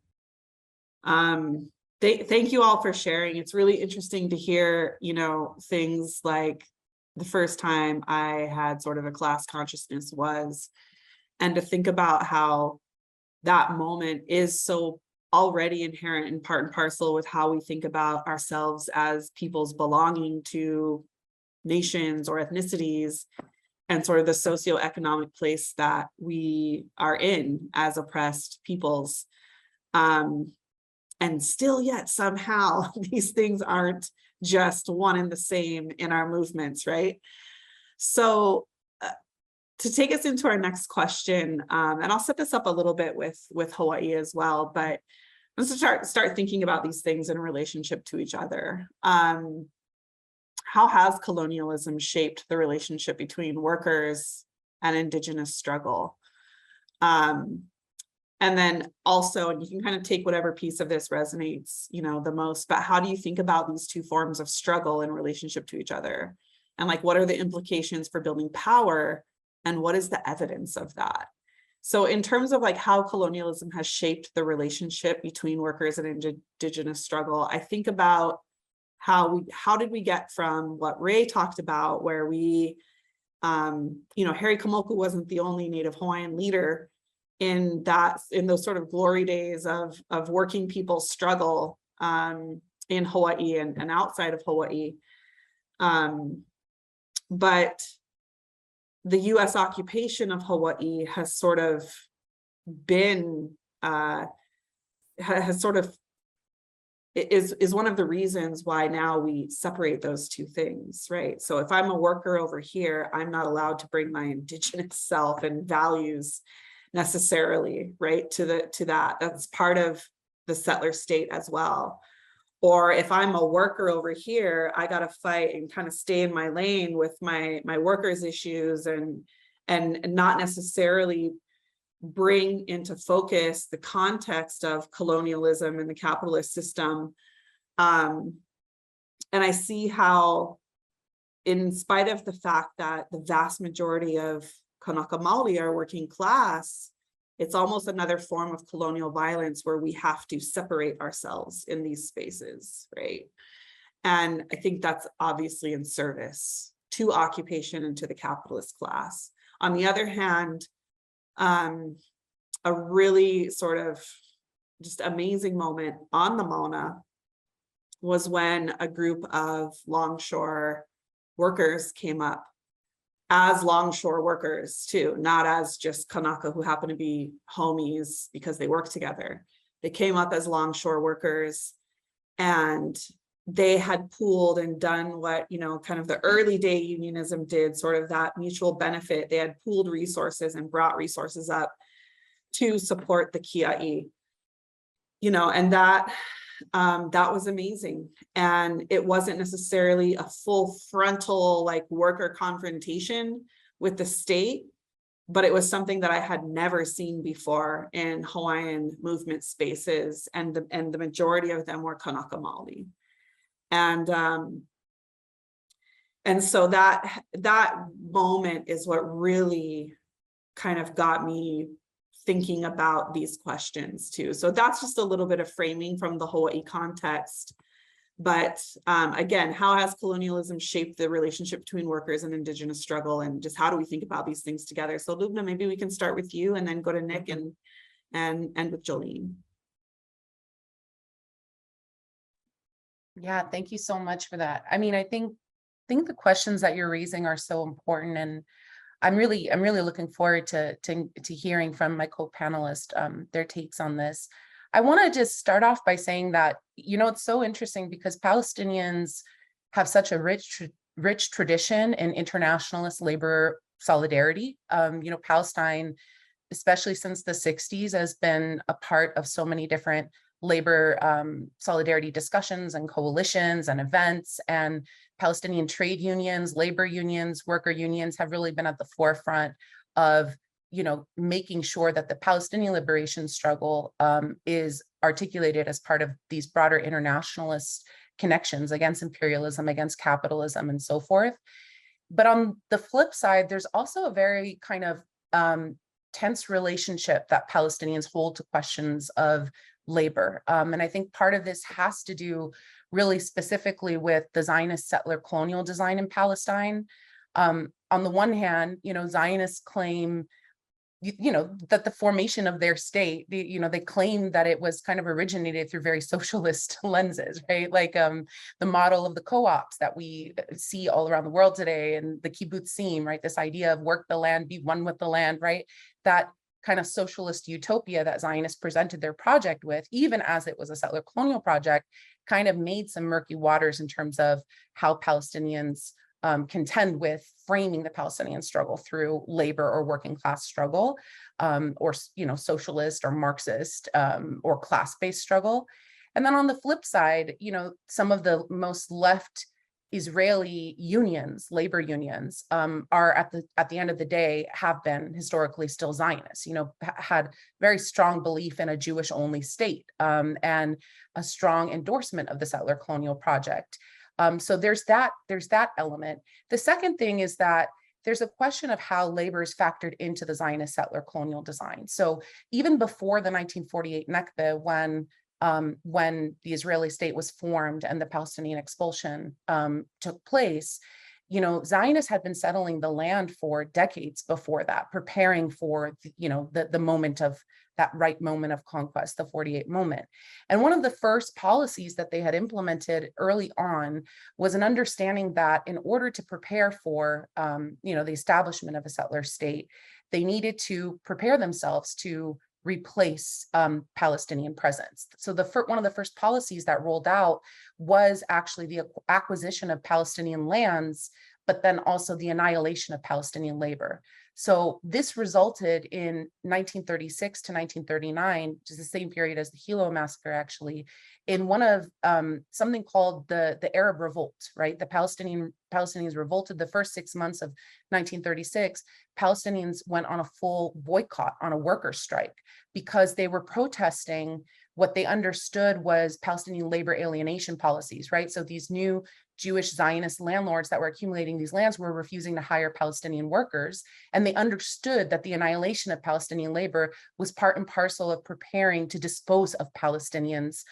Thank you all for sharing. It's really interesting to hear, things like the first time I had sort of a class consciousness was, and to think about how that moment is so already inherent and part and parcel with how we think about ourselves as peoples belonging to nations or ethnicities, and sort of the socioeconomic place that we are in as oppressed peoples. And still yet somehow these things aren't just one and the same in our movements, right? So to take us into our next question, and I'll set this up a little bit with Hawaii as well, but let's start thinking about these things in relationship to each other. How has colonialism shaped the relationship between workers and indigenous struggle? And then also, and you can kind of take whatever piece of this resonates, the most, but how do you think about these two forms of struggle in relationship to each other? and like, what are the implications for building power, and what is the evidence of that? So in terms of like how colonialism has shaped the relationship between workers and Indigenous struggle, I think about how did we get from what Ray talked about, where we, Harry Kamoku wasn't the only Native Hawaiian leader in those sort of glory days of working people's struggle in Hawaii and outside of Hawaii. But the US occupation of Hawaii has sort of been, is one of the reasons why now we separate those two things, right? So if I'm a worker over here, I'm not allowed to bring my Indigenous self and values necessarily, right, to that. That's part of the settler state as well. Or if I'm a worker over here, I got to fight and kind of stay in my lane with my workers' issues and not necessarily bring into focus the context of colonialism and the capitalist system. And I see how, in spite of the fact that the vast majority of Kanaka Maoli are working class, it's almost another form of colonial violence where we have to separate ourselves in these spaces, right? And I think that's obviously in service to occupation and to the capitalist class. On the other hand, a really sort of just amazing moment on the Mauna was when a group of longshore workers came up as longshore workers too, not as just Kanaka who happen to be homies because they work together. They came up as longshore workers, and they had pooled and done what, kind of the early day unionism did, sort of that mutual benefit. They had pooled resources and brought resources up to support the Kia'i, and that was amazing. And it wasn't necessarily a full frontal like worker confrontation with the state, but it was something that I had never seen before in Hawaiian movement spaces, and the majority of them were Kanaka Maoli. And so that moment is what really kind of got me thinking about these questions too. So that's just a little bit of framing from the Hawaii context. But again, how has colonialism shaped the relationship between workers and Indigenous struggle, and just how do we think about these things together? So Loubna, maybe we can start with you and then go to Nick and end with Jollene. Yeah, thank you so much for that. I mean, I think the questions that you're raising are so important, and I'm really looking forward to hearing from my co-panelist their takes on this. I want to just start off by saying that, it's so interesting because Palestinians have such a rich tradition in internationalist labor solidarity. Palestine, especially since the 60s, has been a part of so many different labor solidarity discussions and coalitions and events, and Palestinian trade unions, labor unions, worker unions have really been at the forefront of, making sure that the Palestinian liberation struggle is articulated as part of these broader internationalist connections against imperialism, against capitalism, and so forth. But on the flip side, there's also a very kind of tense relationship that Palestinians hold to questions of labor. And I think part of this has to do really specifically with the Zionist settler colonial design in Palestine. On the one hand, Zionists claim, that the formation of their state, they claim that it was kind of originated through very socialist lenses, right? Like the model of the co-ops that we see all around the world today, and the kibbutzim, right? This idea of work the land, be one with the land, right? That kind of socialist utopia that Zionists presented their project with, even as it was a settler colonial project, kind of made some murky waters in terms of how Palestinians contend with framing the Palestinian struggle through labor or working class struggle, or socialist or Marxist or class-based struggle. And then on the flip side, some of the most left Israeli unions, labor unions, are at the end of the day have been historically still Zionists, had very strong belief in a Jewish only state, and a strong endorsement of the settler colonial project. So there's that element. The second thing is that there's a question of how labor is factored into the Zionist settler colonial design. So even before the 1948 Nakba, when the Israeli state was formed and the Palestinian expulsion took place, Zionists had been settling the land for decades before that, preparing for, the moment of that right moment of conquest, the 48 moment. And one of the first policies that they had implemented early on was an understanding that in order to prepare for, the establishment of a settler state, they needed to prepare themselves to replace Palestinian presence. So one of the first policies that rolled out was actually the acquisition of Palestinian lands, but then also the annihilation of Palestinian labor. So this resulted in 1936 to 1939, which is the same period as the Hilo Massacre, actually, in one of something called the Arab Revolt, right? The Palestinians revolted the first 6 months of 1936. Palestinians went on a full boycott, on a worker strike, because they were protesting what they understood was Palestinian labor alienation policies, right? So these new Jewish Zionist landlords that were accumulating these lands were refusing to hire Palestinian workers. And they understood that the annihilation of Palestinian labor was part and parcel of preparing to dispose of Palestinians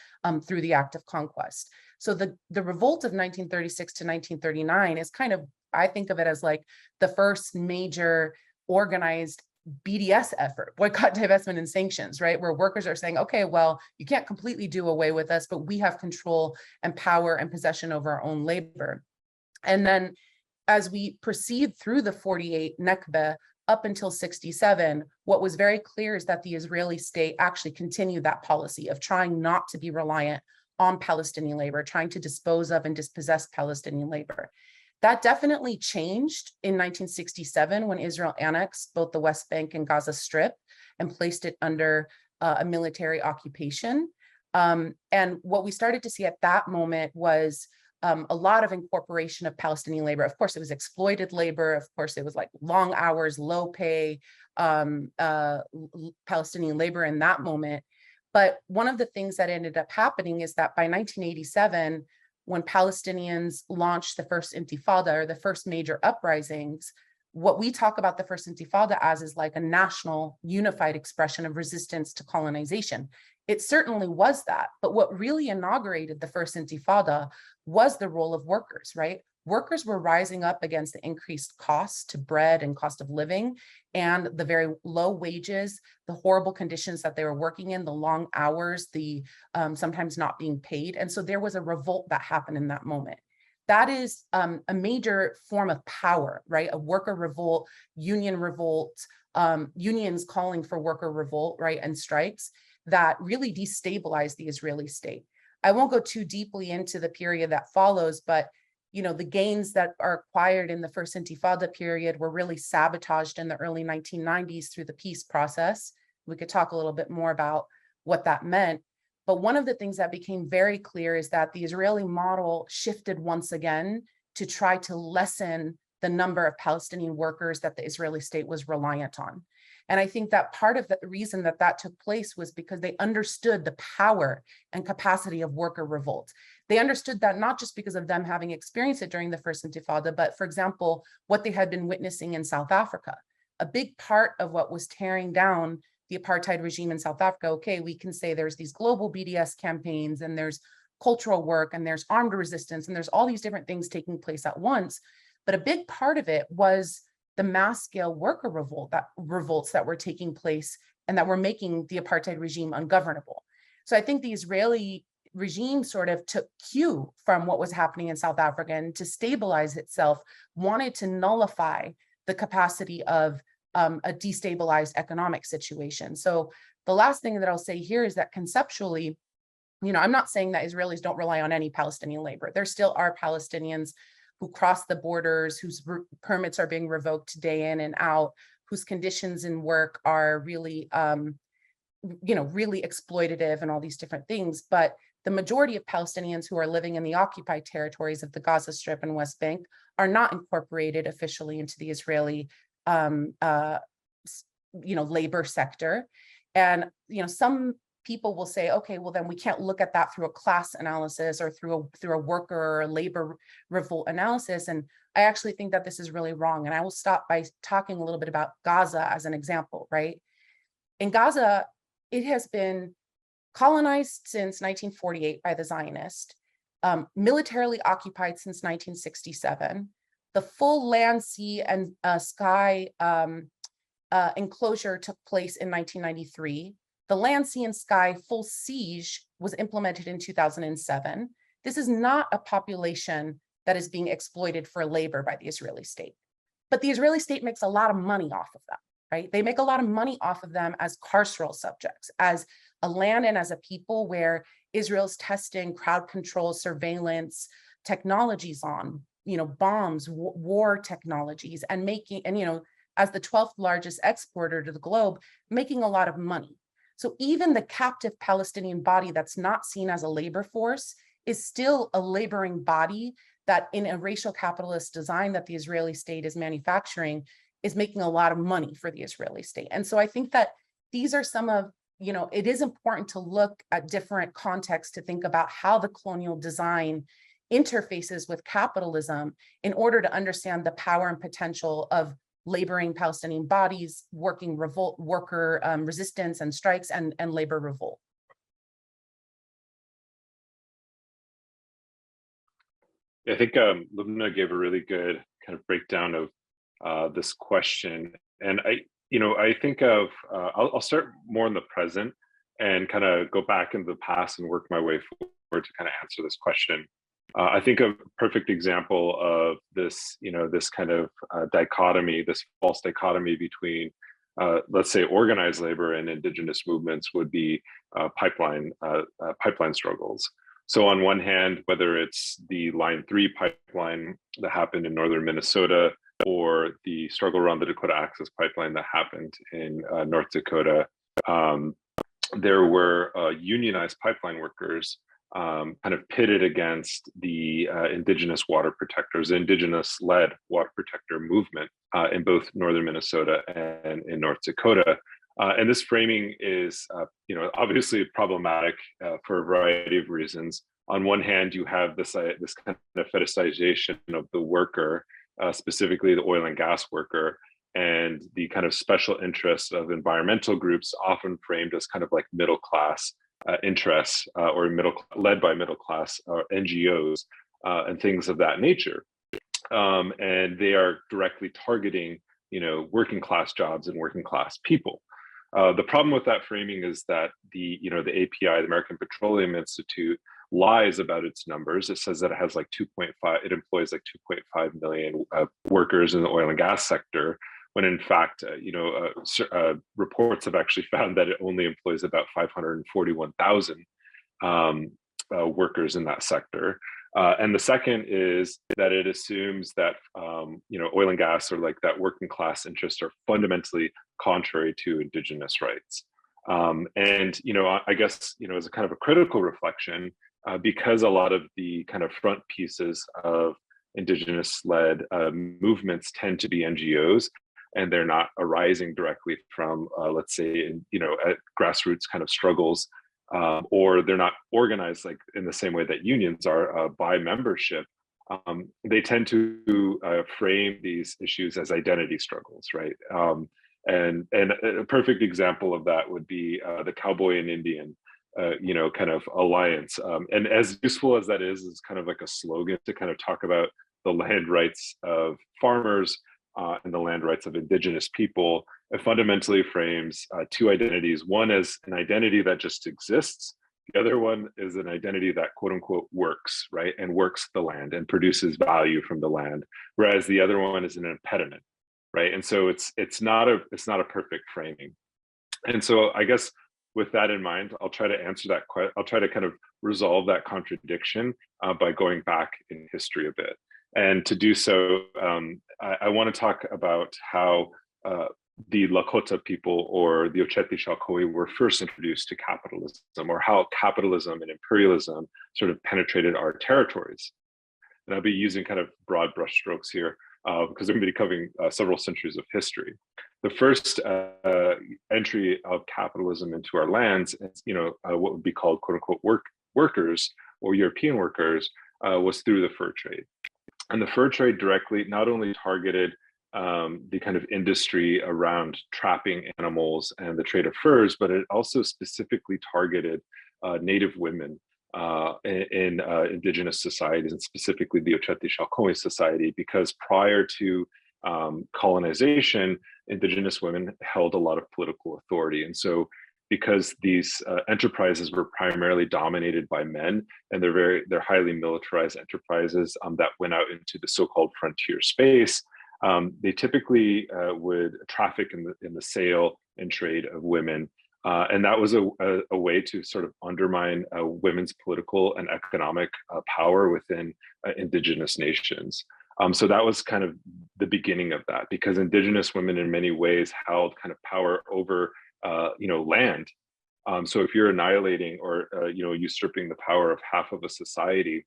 through the act of conquest. So the revolt of 1936 to 1939 is kind of, I think of it as like the first major organized BDS effort, boycott, divestment, and sanctions, right? Where workers are saying, okay, well, you can't completely do away with us, but we have control and power and possession over our own labor. And then as we proceed through the 48 Nakba up until 67, what was very clear is that the Israeli state actually continued that policy of trying not to be reliant on Palestinian labor, trying to dispose of and dispossess Palestinian labor. That definitely changed in 1967 when Israel annexed both the West Bank and Gaza Strip and placed it under a military occupation. And what we started to see at that moment was a lot of incorporation of Palestinian labor. Of course, it was exploited labor. Of course, it was like long hours, low pay, Palestinian labor in that moment. But one of the things that ended up happening is that by 1987, when Palestinians launched the first intifada, or the first major uprisings, what we talk about the first intifada as is like a national unified expression of resistance to colonization. It certainly was that, but what really inaugurated the first intifada was the role of workers, right? Workers were rising up against the increased costs to bread and cost of living and the very low wages, the horrible conditions that they were working in, the long hours, the sometimes not being paid. And so there was a revolt that happened in that moment. That is a major form of power, right? A worker revolt, union revolt, unions calling for worker revolt, right? And strikes that really destabilized the Israeli state. I won't go too deeply into the period that follows, but the gains that are acquired in the first intifada period were really sabotaged in the early 1990s through the peace process. We could talk a little bit more about what that meant. But one of the things that became very clear is that the Israeli model shifted once again to try to lessen the number of Palestinian workers that the Israeli state was reliant on. And I think that part of the reason that that took place was because they understood the power and capacity of worker revolt. They understood that not just because of them having experienced it during the first intifada, but for example, what they had been witnessing in South Africa. A big part of what was tearing down the apartheid regime in South Africa, okay, we can say there's these global BDS campaigns and there's cultural work and there's armed resistance and there's all these different things taking place at once. But a big part of it was the mass scale worker revolts that were taking place and that were making the apartheid regime ungovernable. So I think the Israeli regime sort of took cue from what was happening in South Africa and to stabilize itself, wanted to nullify the capacity of a destabilized economic situation. So the last thing that I'll say here is that conceptually, I'm not saying that Israelis don't rely on any Palestinian labor. There still are Palestinians who cross the borders, whose permits are being revoked day in and out, whose conditions in work are really, really exploitative and all these different things. But the majority of Palestinians who are living in the occupied territories of the Gaza Strip and West Bank are not incorporated officially into the Israeli, labor sector. And, some people will say, okay, well, then we can't look at that through a class analysis or through a worker or labor revolt analysis. And I actually think that this is really wrong. And I will stop by talking a little bit about Gaza as an example, right? In Gaza, it has been colonized since 1948 by the Zionists, militarily occupied since 1967. The full land, sea, and sky enclosure took place in 1993. The land, sea, and sky full siege was implemented in 2007. This is not a population that is being exploited for labor by the Israeli state. But the Israeli state makes a lot of money off of them, right? They make a lot of money off of them as carceral subjects, as a land and as a people where Israel's testing crowd control, surveillance technologies on, bombs, war technologies, and making, and, as the 12th largest exporter to the globe, making a lot of money. So even the captive Palestinian body that's not seen as a labor force is still a laboring body that in a racial capitalist design that the Israeli state is manufacturing is making a lot of money for the Israeli state. And so I think that these are some of, it is important to look at different contexts to think about how the colonial design interfaces with capitalism in order to understand the power and potential of laboring Palestinian bodies, working revolt, worker resistance and strikes, and labor revolt. I think Loubna gave a really good kind of breakdown of this question, and I think of I'll start more in the present and kind of go back into the past and work my way forward to kind of answer this question. I think a perfect example of this, this kind of dichotomy, this false dichotomy between, let's say, organized labor and indigenous movements would be pipeline struggles. So on one hand, whether it's the Line 3 pipeline that happened in northern Minnesota or the struggle around the Dakota Access Pipeline that happened in North Dakota, there were unionized pipeline workers kind of pitted against the indigenous water protectors, indigenous-led water protector movement in both northern Minnesota and in North Dakota. And this framing is, obviously problematic for a variety of reasons. On one hand, you have this kind of fetishization of the worker, specifically the oil and gas worker, and the kind of special interests of environmental groups, often framed as kind of like middle class interests or led by middle class NGOs and things of that nature. And they are directly targeting, working class jobs and working class people. The problem with that framing is that the API, the American Petroleum Institute, lies about its numbers. It says that it has like 2.5, it employs like 2.5 million workers in the oil and gas sector, when in fact, reports have actually found that it only employs about 541,000 workers in that sector. And the second is that it assumes that oil and gas, or like that working class interests, are fundamentally contrary to indigenous rights. And I guess as a kind of a critical reflection, because a lot of the kind of front pieces of indigenous-led movements tend to be NGOs, and they're not arising directly from, let's say, grassroots kind of struggles, or they're not organized like in the same way that unions are by membership. They tend to frame these issues as identity struggles, right? And a perfect example of that would be the cowboy and Indian, kind of alliance. And as useful as that is kind of like a slogan to kind of talk about the land rights of farmers and the land rights of indigenous people. It fundamentally frames two identities. One as an identity that just exists. The other one is an identity that quote unquote works, right? And works the land and produces value from the land. Whereas the other one is an impediment, right? And so it's not a perfect framing. And so I guess with that in mind, I'll try to answer that question. I'll try to kind of resolve that contradiction by going back in history a bit. And to do so, I want to talk about how the Lakota people, or the Oceti Sakowin, were first introduced to capitalism, or how capitalism and imperialism sort of penetrated our territories. And I'll be using kind of broad brushstrokes here. because we're going to be covering several centuries of history. The first entry of capitalism into our lands, what would be called "quote unquote" workers or European workers, was through the fur trade. And the fur trade directly not only targeted the kind of industry around trapping animals and the trade of furs, but it also specifically targeted Native women in Indigenous societies, and specifically the Ocheti Shalkomi society, because prior to colonization, Indigenous women held a lot of political authority. And so because these enterprises were primarily dominated by men, and they're highly militarized enterprises that went out into the so-called frontier space, they typically would traffic in the sale and trade of women. And that was a way to sort of undermine women's political and economic power within Indigenous nations. So that was kind of the beginning of that, because Indigenous women in many ways held kind of power over land. So if you're annihilating or usurping the power of half of a society,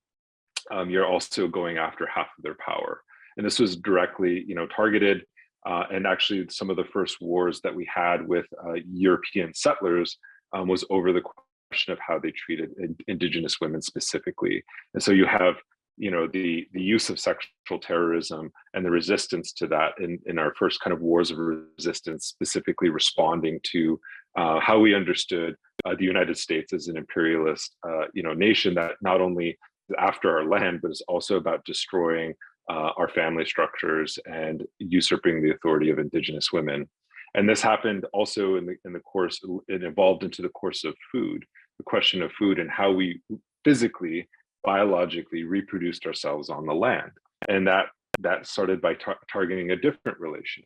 you're also going after half of their power. And this was directly targeted. And actually some of the first wars that we had with European settlers was over the question of how they treated Indigenous women specifically. And so you have the use of sexual terrorism and the resistance to that in our first kind of wars of resistance, specifically responding to how we understood the United States as an imperialist nation that not only is after our land, but is also about destroying our family structures and usurping the authority of Indigenous women. And this happened also in the course, it evolved into the course of food, the question of food and how we physically, biologically reproduced ourselves on the land. And that started by targeting a different relation,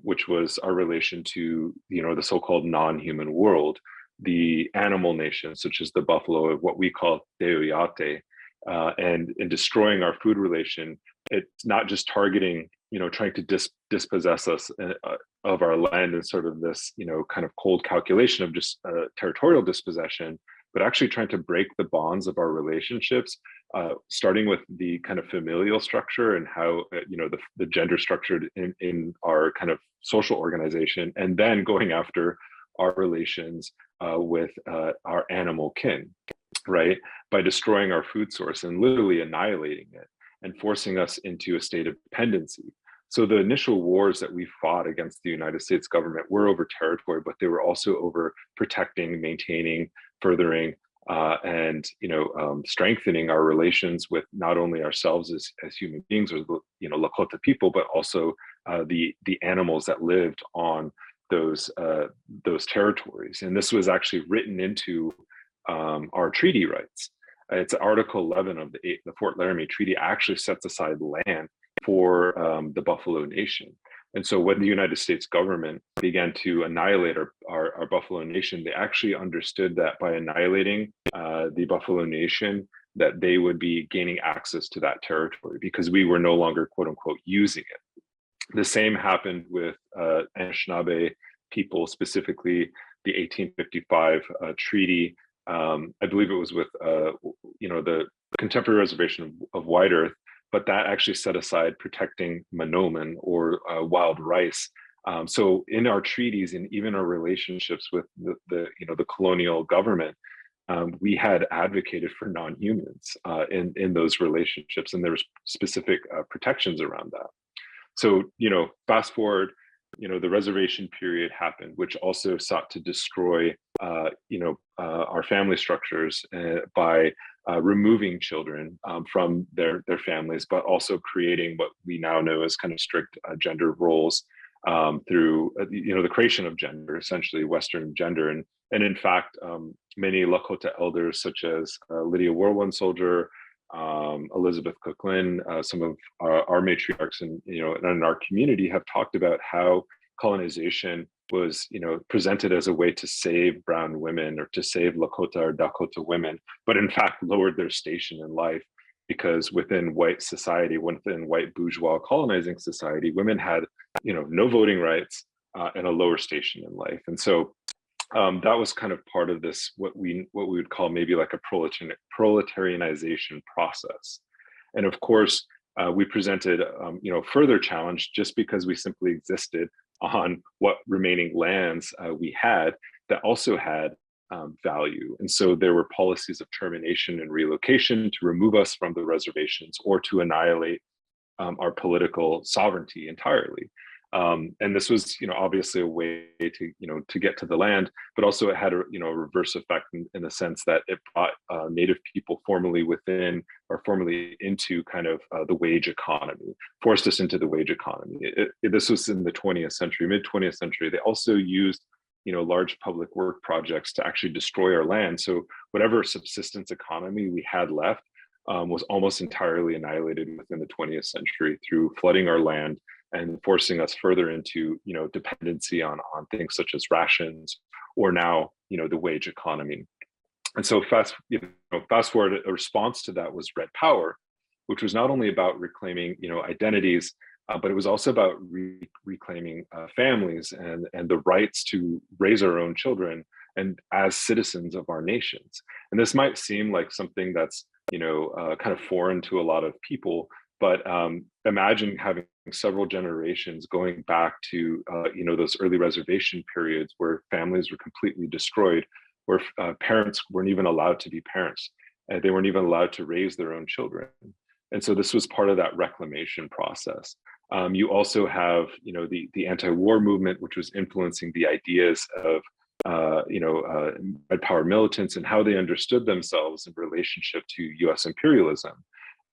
which was our relation to the so-called non-human world, the animal nations, such as the buffalo, of what we call Teoyate. And in destroying our food relation, it's not just targeting, trying to dispossess us of our land in sort of this, kind of cold calculation of just territorial dispossession, but actually trying to break the bonds of our relationships, starting with the kind of familial structure and how, the gender structured in our kind of social organization, and then going after our relations with our animal kin, right? By destroying our food source and literally annihilating it and forcing us into a state of dependency. So the initial wars that we fought against the United States government were over territory, but they were also over protecting, maintaining, furthering, and strengthening our relations with not only ourselves as human beings or Lakota people, but also the animals that lived on those territories. And this was actually written into our treaty rights. It's Article 11 of the Fort Laramie Treaty actually sets aside land for the Buffalo Nation. And so when the United States government began to annihilate our Buffalo Nation, they actually understood that by annihilating the Buffalo Nation, that they would be gaining access to that territory because we were no longer, quote unquote, using it. The same happened with Anishinaabe people, specifically the 1855 treaty. I believe it was with the Contemporary Reservation of White Earth, but that actually set aside protecting Manoman or wild rice. So in our treaties and even our relationships with the colonial government, we had advocated for non-humans in those relationships, and there was specific protections around that. So fast forward, the reservation period happened, which also sought to destroy our family structures by removing children from their families, but also creating what we now know as kind of strict gender roles through the creation of gender, essentially Western gender. And in fact, many Lakota elders, such as Lydia Whirlwind Soldier, Elizabeth Cookland, some of our matriarchs and in our community have talked about how colonization was presented as a way to save brown women or to save Lakota or Dakota women, but in fact lowered their station in life, because within white society, within white bourgeois colonizing society, women had no voting rights and a lower station in life. And so that was kind of part of this, what we would call maybe like a proletarianization process. And of course, we presented, further challenge just because we simply existed on what remaining lands we had that also had value. And so there were policies of termination and relocation to remove us from the reservations or to annihilate our political sovereignty entirely. And this was, obviously a way to get to the land, but also it had a reverse effect in the sense that it brought Native people formally within or formally into kind of the wage economy, forced us into the wage economy. This was in the 20th century, mid 20th century. They also used large public work projects to actually destroy our land. So whatever subsistence economy we had left was almost entirely annihilated within the 20th century through flooding our land and forcing us further into dependency on things such as rations or now the wage economy. And so fast forward, a response to that was Red Power, which was not only about reclaiming identities, but it was also about reclaiming families and the rights to raise our own children and as citizens of our nations. And this might seem like something that's kind of foreign to a lot of people, but imagine having several generations going back to those early reservation periods where families were completely destroyed, where parents weren't even allowed to be parents, and they weren't even allowed to raise their own children. And so this was part of that reclamation process. You also have the anti-war movement, which was influencing the ideas of Red Power militants and how they understood themselves in relationship to US imperialism.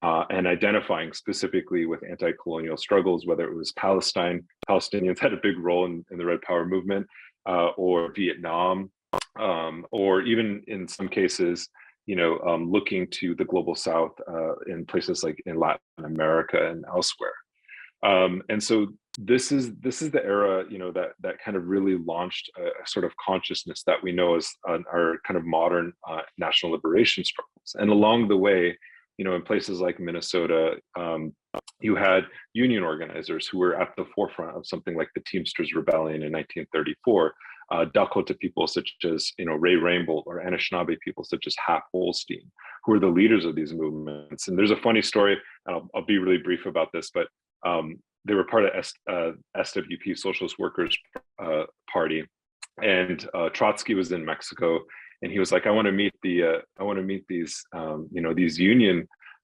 And identifying specifically with anti-colonial struggles, whether it was Palestinians had a big role in the Red Power movement, or Vietnam, or even in some cases, looking to the global South in places like in Latin America and elsewhere. And so this is the era, that kind of really launched a sort of consciousness that we know as our kind of modern national liberation struggles. And along the way, in places like Minnesota, you had union organizers who were at the forefront of something like the Teamsters Rebellion in 1934, Dakota people such as, Ray Rainbolt, or Anishinaabe people such as Hap Holstein, who were the leaders of these movements. And there's a funny story, and I'll be really brief about this, but they were part of SWP, Socialist Workers Party, and Trotsky was in Mexico. And he was like, I want to meet these,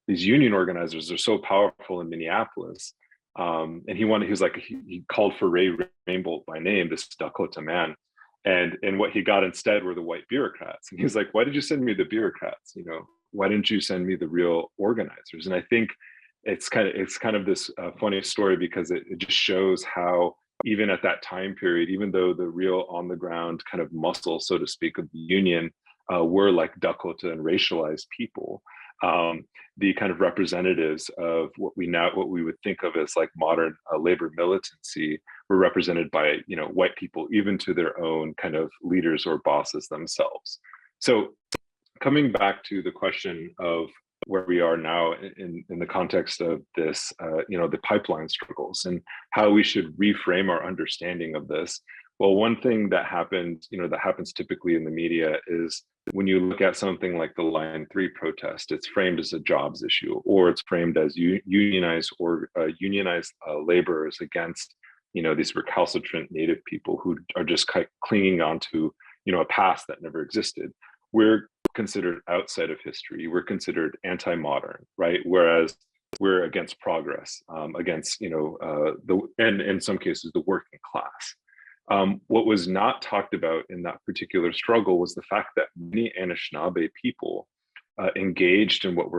these union organizers. They're so powerful in Minneapolis. And he called for Ray Rainbolt by name, this Dakota man. And what he got instead were the white bureaucrats. And he's like, why did you send me the bureaucrats? Why didn't you send me the real organizers? And I think it's kind of this funny story because it just shows how even at that time period, even though the real on the ground kind of muscle, so to speak, of the union were like Dakota and racialized people, the kind of representatives of what we would think of as like modern labor militancy were represented by white people, even to their own kind of leaders or bosses themselves. So coming back to the question of where we are now in the context of this, the pipeline struggles and how we should reframe our understanding of this. Well, one thing that happens typically in the media is when you look at something like the Line 3 protest, it's framed as a jobs issue, or it's framed as unionized laborers against, these recalcitrant Native people who are just clinging on to, a past that never existed. We're considered outside of history. We're considered anti-modern, right? Whereas we're against progress, against, and in some cases, the working class. What was not talked about in that particular struggle was the fact that many Anishinaabe people engaged in what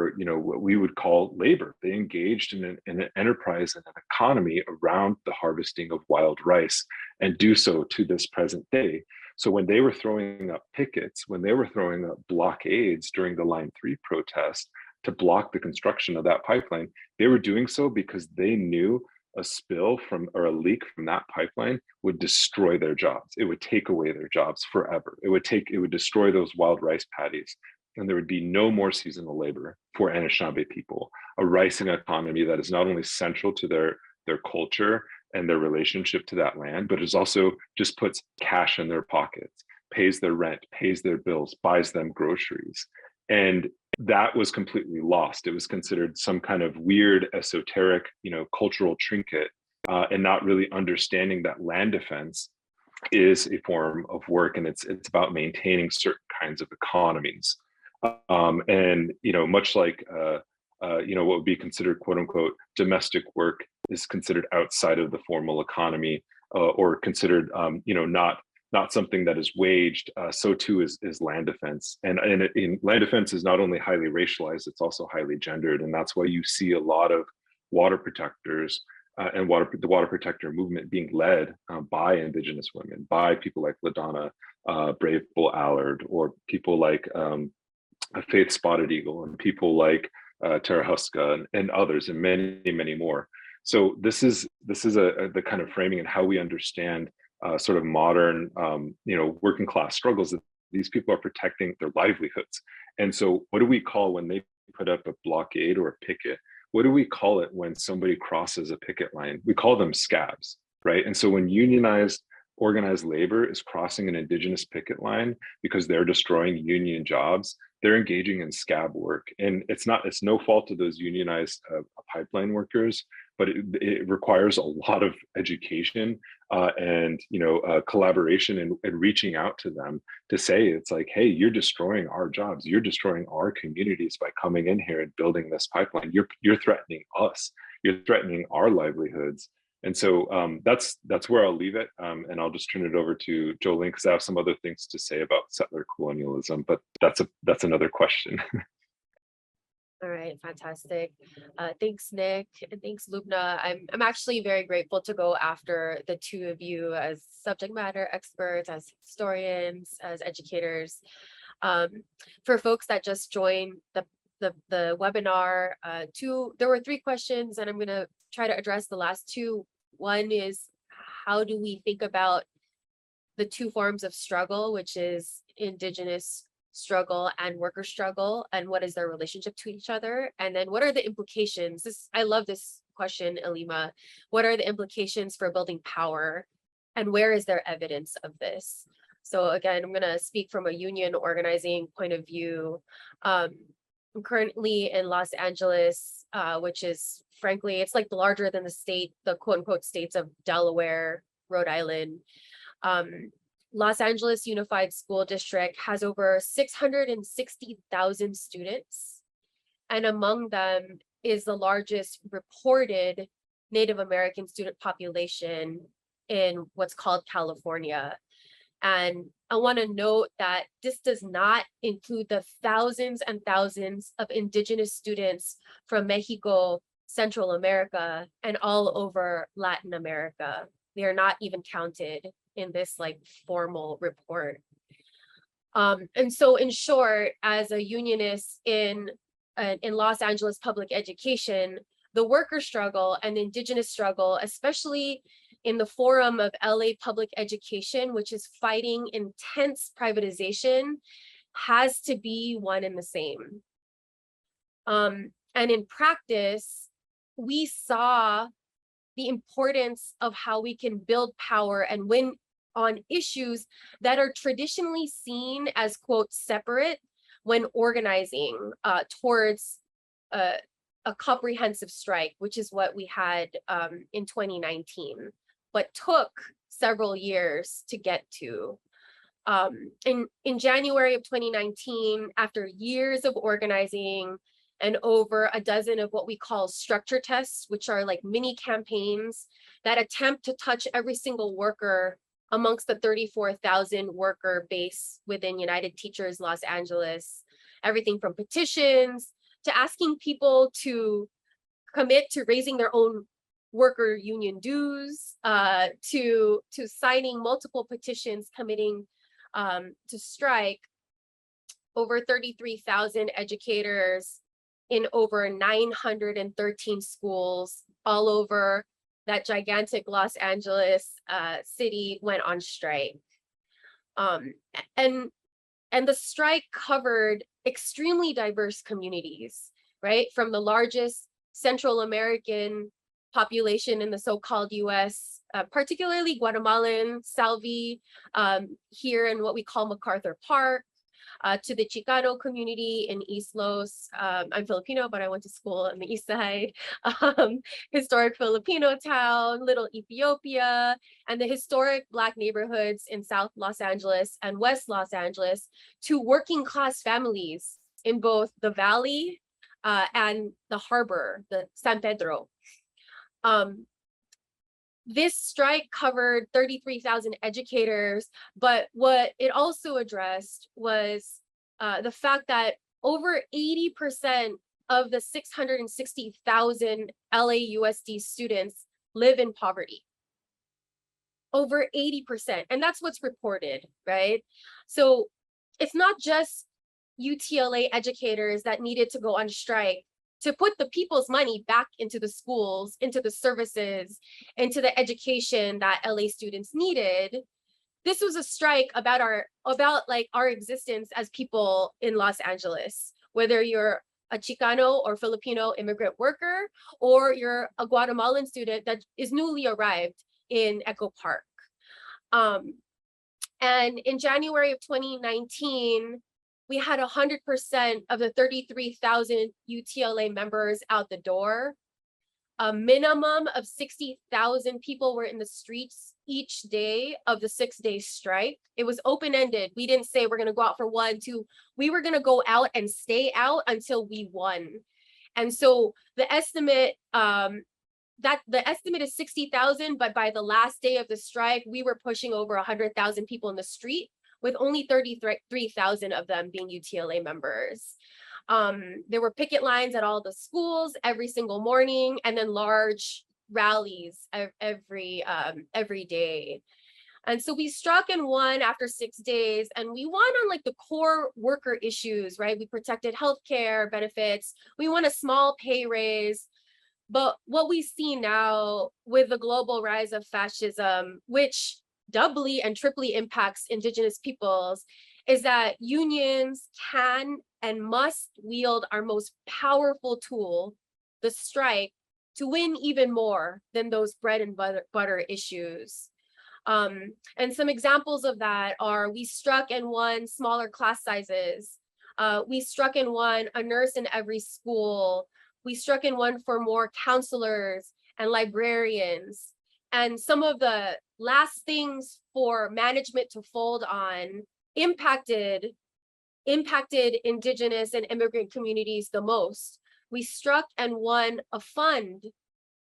we would call labor. They engaged in an enterprise and an economy around the harvesting of wild rice, and do so to this present day. So when they were throwing up pickets, when they were throwing up blockades during the Line 3 protest to block the construction of that pipeline, they were doing so because they knew a spill or a leak from that pipeline would destroy their jobs. It would take away their jobs forever. It would destroy those wild rice paddies, and there would be no more seasonal labor for Anishinaabe people. A ricing economy that is not only central to their culture and their relationship to that land, but it also just puts cash in their pockets, pays their rent, pays their bills, buys them groceries. And that was completely lost. It was considered some kind of weird, esoteric, cultural trinket, and not really understanding that land defense is a form of work, and it's about maintaining certain kinds of economies. And much like what would be considered quote unquote domestic work is considered outside of the formal economy, or considered not something that is waged, so too is land defense. And in land defense is not only highly racialized, it's also highly gendered. And that's why you see a lot of water protectors and the water protector movement being led by Indigenous women, by people like LaDonna Brave Bull Allard, or people like Faith Spotted Eagle, and people like Tara Huska and others, and many, many more. So this is the kind of framing and how we understand sort of modern, working class struggles, that these people are protecting their livelihoods. And so what do we call when they put up a blockade or a picket? What do we call it when somebody crosses a picket line? We call them scabs, right? And so when unionized, organized labor is crossing an Indigenous picket line because they're destroying union jobs, they're engaging in scab work. And it's no fault of those unionized pipeline workers, but it requires a lot of education and collaboration and reaching out to them to say, it's like, hey, you're destroying our jobs, you're destroying our communities by coming in here and building this pipeline. You're threatening us, you're threatening our livelihoods. And so that's where I'll leave it, and I'll just turn it over to Jollene, because I have some other things to say about settler colonialism, but that's another question. All right, fantastic. Thanks, Nick, and thanks, Loubna. I'm actually very grateful to go after the two of you as subject matter experts, as historians, as educators. For folks that just joined the webinar, there were 3 questions, and I'm going to try to address the last 2. One is, how do we think about the 2 forms of struggle, which is Indigenous struggle and worker struggle, and what is their relationship to each other? And then what are the implications? I love this question, Ilima. What are the implications for building power, and where is there evidence of this? So again, I'm going to speak from a union organizing point of view. I'm currently in Los Angeles, which is, frankly, it's like larger than the quote unquote states of Delaware, Rhode Island. Los Angeles Unified School District has over 660,000 students, and among them is the largest reported Native American student population in what's called California. And I want to note that this does not include the thousands and thousands of Indigenous students from Mexico, Central America, and all over Latin America. They are not even counted in this formal report. And so in short, as a unionist in Los Angeles public education, the worker struggle and Indigenous struggle, especially in the forum of LA public education, which is fighting intense privatization, has to be one and the same. And in practice, we saw the importance of how we can build power and win on issues that are traditionally seen as, quote, separate when organizing towards a comprehensive strike, which is what we had in 2019, but took several years to get to. In January of 2019, after years of organizing and over a dozen of what we call structure tests, which are like mini campaigns that attempt to touch every single worker amongst the 34,000 worker base within United Teachers Los Angeles, everything from petitions to asking people to commit to raising their own worker union dues, to signing multiple petitions committing to strike. Over 33,000 educators in over 913 schools all over that gigantic Los Angeles city went on strike. And the strike covered extremely diverse communities, right? From the largest Central American population in the so-called US, particularly Guatemalan, Salvi, here in what we call MacArthur Park, to the Chicano community in East Los. I'm Filipino, but I went to school on the east side. Historic Filipino town, Little Ethiopia, and the historic Black neighborhoods in South Los Angeles and West Los Angeles, to working class families in both the Valley and the harbor, the San Pedro. This strike covered 33,000 educators, but what it also addressed was the fact that over 80% of the 660,000 LAUSD students live in poverty. Over 80%, and that's what's reported, right? So it's not just UTLA educators that needed to go on strike to put the people's money back into the schools, into the services, into the education that LA students needed. This was a strike about our existence as people in Los Angeles, whether you're a Chicano or Filipino immigrant worker, or you're a Guatemalan student that is newly arrived in Echo Park. And in January of 2019, we had 100% of the 33,000 UTLA members out the door. A minimum of 60,000 people were in the streets each day of the 6-day strike. It was open-ended. We didn't say we're gonna go out for 1, 2. We were gonna go out and stay out until we won. And so the estimate, is 60,000, but by the last day of the strike, we were pushing over 100,000 people in the street, with only 33,000 of them being UTLA members. There were picket lines at all the schools every single morning, and then large rallies every day. And so we struck and won after 6 days, and we won on like the core worker issues, right? We protected healthcare benefits. We won a small pay raise. But what we see now with the global rise of fascism, which doubly and triply impacts Indigenous peoples, is that unions can and must wield our most powerful tool, the strike, to win even more than those bread and butter issues. And some examples of that are, we struck and won smaller class sizes. We struck and won a nurse in every school. We struck and won for more counselors and librarians. And some of the last things for management to fold on impacted Indigenous and immigrant communities the most. We struck and won a fund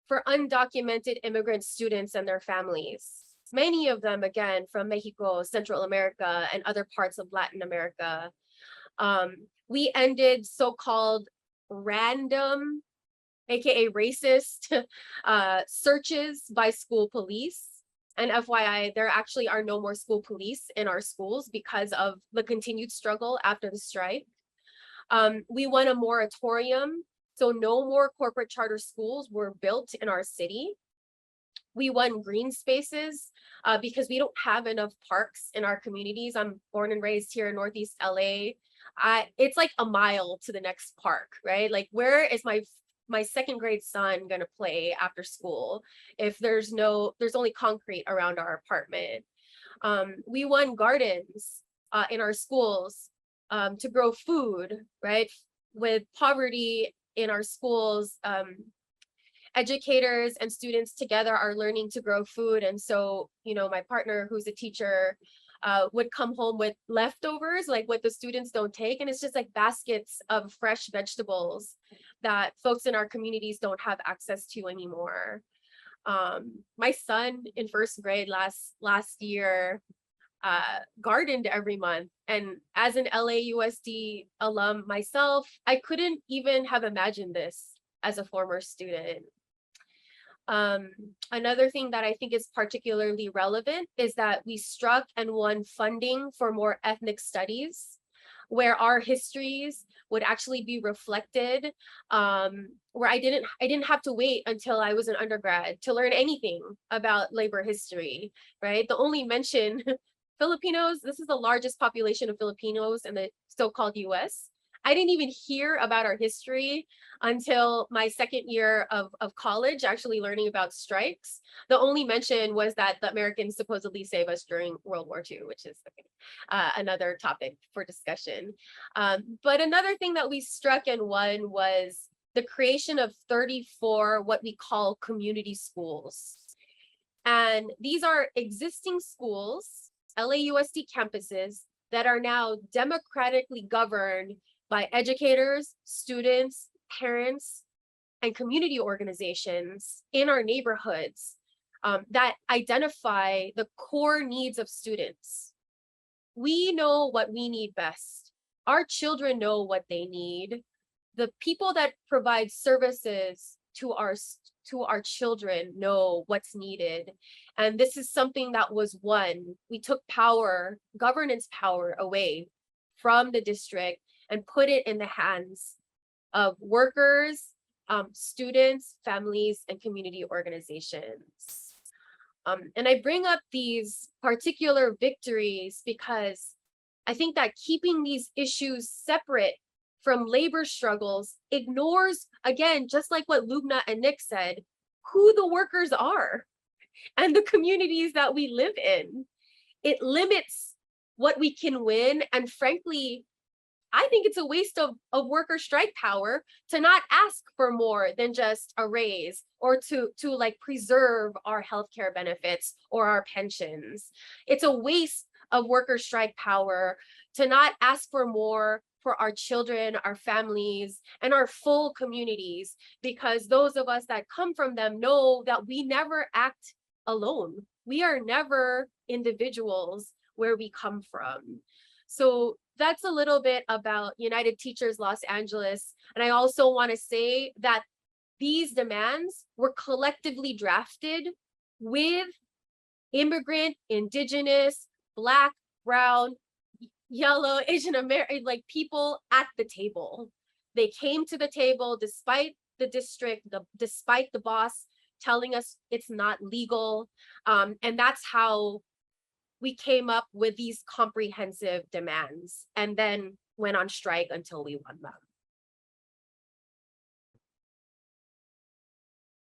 for undocumented immigrant students and their families. Many of them, again, from Mexico, Central America, and other parts of Latin America. We ended so-called random, AKA racist, searches by school police. And FYI, there actually are no more school police in our schools because of the continued struggle after the strike. We won a moratorium, so no more corporate charter schools were built in our city. We won green spaces because we don't have enough parks in our communities. I'm born and raised here in Northeast LA. It's like a mile to the next park, right? Like, where is my second grade son gonna play after school if there's only concrete around our apartment? We won gardens in our schools to grow food, right? With poverty in our schools, educators and students together are learning to grow food. And so, my partner, who's a teacher, would come home with leftovers, like what the students don't take. And it's just like baskets of fresh vegetables that folks in our communities don't have access to anymore. My son in first grade last year gardened every month. And as an LAUSD alum myself, I couldn't even have imagined this as a former student. Another thing that I think is particularly relevant is that we struck and won funding for more ethnic studies, where our histories would actually be reflected, where I didn't have to wait until I was an undergrad to learn anything about labor history, right? The only mention, Filipinos, this is the largest population of Filipinos in the so-called US. I didn't even hear about our history until my second year of college, actually learning about strikes. The only mention was that the Americans supposedly saved us during World War II, which is another topic for discussion. But another thing that we struck and won was the creation of 34 what we call community schools. And these are existing schools, LAUSD campuses, that are now democratically governed by educators, students, parents, and community organizations in our neighborhoods that identify the core needs of students. We know what we need best. Our children know what they need. The people that provide services to our children know what's needed. And this is something that was won. We took power, governance power away from the district and put it in the hands of workers, students, families, and community organizations. And I bring up these particular victories because I think that keeping these issues separate from labor struggles ignores, again, just like what Loubna and Nick said, who the workers are and the communities that we live in. It limits what we can win. And frankly, I think it's a waste of worker strike power to not ask for more than just a raise or to like preserve our healthcare benefits or our pensions. It's a waste of worker strike power to not ask for more for our children, our families, and our full communities, because those of us that come from them know that we never act alone. We are never individuals where we come from. So that's a little bit about United Teachers Los Angeles. And I also want to say that these demands were collectively drafted with immigrant, Indigenous, Black, Brown, Yellow, Asian American, like people at the table. They came to the table despite the district, despite the boss telling us it's not legal. And that's how we came up with these comprehensive demands and then went on strike until we won them.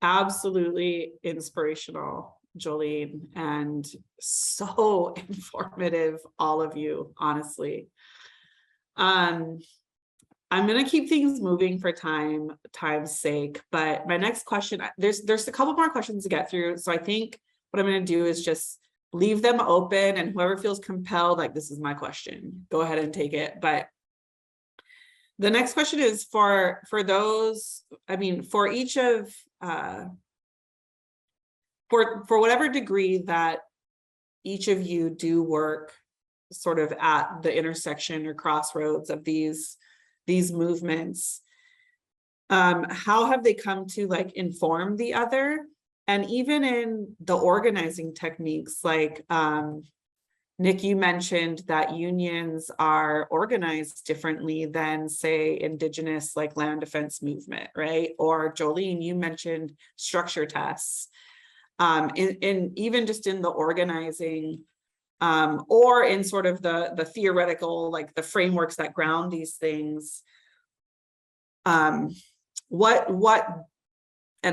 Absolutely inspirational, Jollene, and so informative, all of you, honestly. I'm going to keep things moving for time's sake, but my next question, there's a couple more questions to get through. So I think what I'm going to do is just leave them open, and whoever feels compelled, like, this is my question, go ahead and take it. But the next question is for those, I mean, for each of, for whatever degree that each of you do work sort of at the intersection or crossroads of these movements, how have they come to like inform the other? And even in the organizing techniques, like Nick, you mentioned that unions are organized differently than, say, Indigenous, like land defense movement, right? Or Jollene, you mentioned structure tests. In even just in the organizing, or in sort of the theoretical, like the frameworks that ground these things. And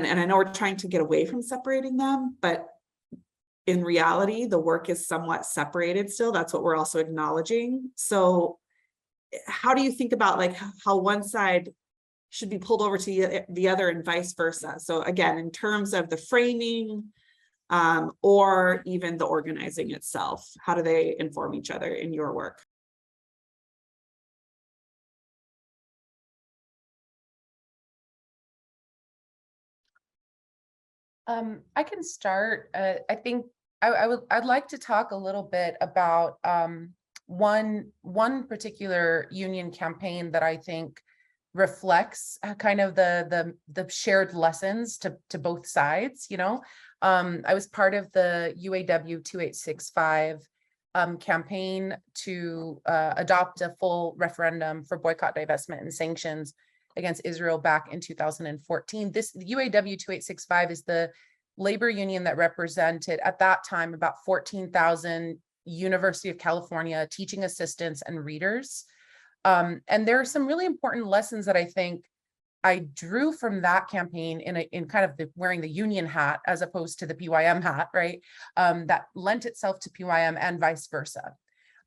I know we're trying to get away from separating them, but in reality, the work is somewhat separated still. That's what we're also acknowledging. So how do you think about like how one side should be pulled over to the other and vice versa? So again, in terms of the framing, or even the organizing itself, how do they inform each other in your work? I can start. I think I'd like to talk a little bit about one particular union campaign that I think reflects kind of the shared lessons to both sides. You know, I was part of the UAW 2865 campaign to adopt a full referendum for boycott, divestment, and sanctions against Israel back in 2014. This UAW 2865 is the labor union that represented at that time about 14,000 University of California teaching assistants and readers. And there are some really important lessons that I think I drew from that campaign in kind of wearing the union hat as opposed to the PYM hat, right? That lent itself to PYM and vice versa.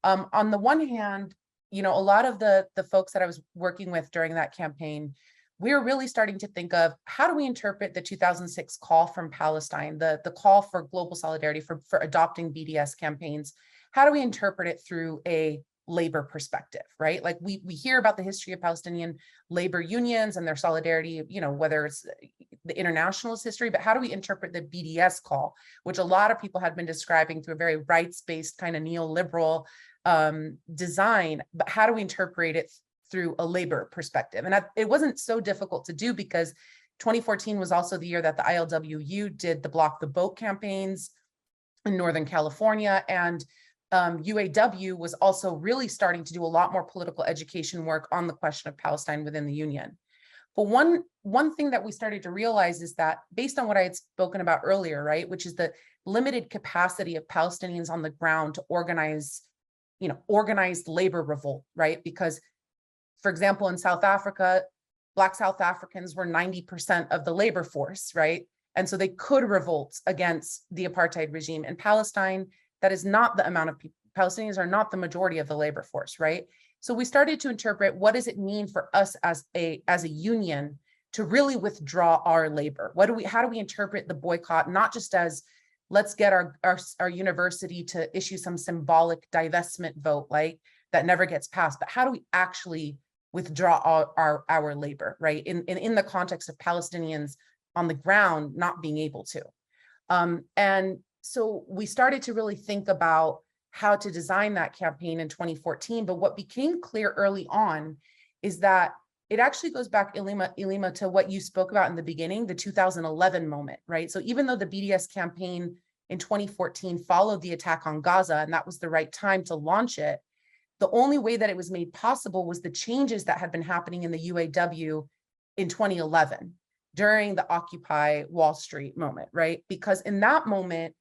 On the one hand, you know, a lot of the folks that I was working with during that campaign, we were really starting to think of how do we interpret the 2006 call from Palestine, the call for global solidarity for adopting BDS campaigns. How do we interpret it through a labor perspective, right? Like we hear about the history of Palestinian labor unions and their solidarity, you know, whether it's the internationalist history, but how do we interpret the BDS call, which a lot of people had been describing through a very rights-based kind of neoliberal design, but how do we interpret it through a labor perspective? And it wasn't so difficult to do because 2014 was also the year that the ILWU did the Block the Boat campaigns in Northern California, and UAW was also really starting to do a lot more political education work on the question of Palestine within the union. But one thing that we started to realize is that based on what I had spoken about earlier, right, which is the limited capacity of Palestinians on the ground to organize, you know, organized labor revolt, right? Because, for example, in South Africa, Black South Africans were 90% of the labor force, right? And so they could revolt against the apartheid regime. In Palestine, that is not the amount of people. Palestinians are not the majority of the labor force, right? So we started to interpret what does it mean for us as a union to really withdraw our labor? How do we interpret the boycott, not just as let's get our university to issue some symbolic divestment vote like that never gets passed, but how do we actually withdraw our labor, right? In the context of Palestinians on the ground not being able to. And so we started to really think about how to design that campaign in 2014. But what became clear early on is that it actually goes back, Ilima, to what you spoke about in the beginning, the 2011 moment, right? So even though the BDS campaign in 2014 followed the attack on Gaza, and that was the right time to launch it, the only way that it was made possible was the changes that had been happening in the UAW in 2011 during the Occupy Wall Street moment, right? Because in that moment,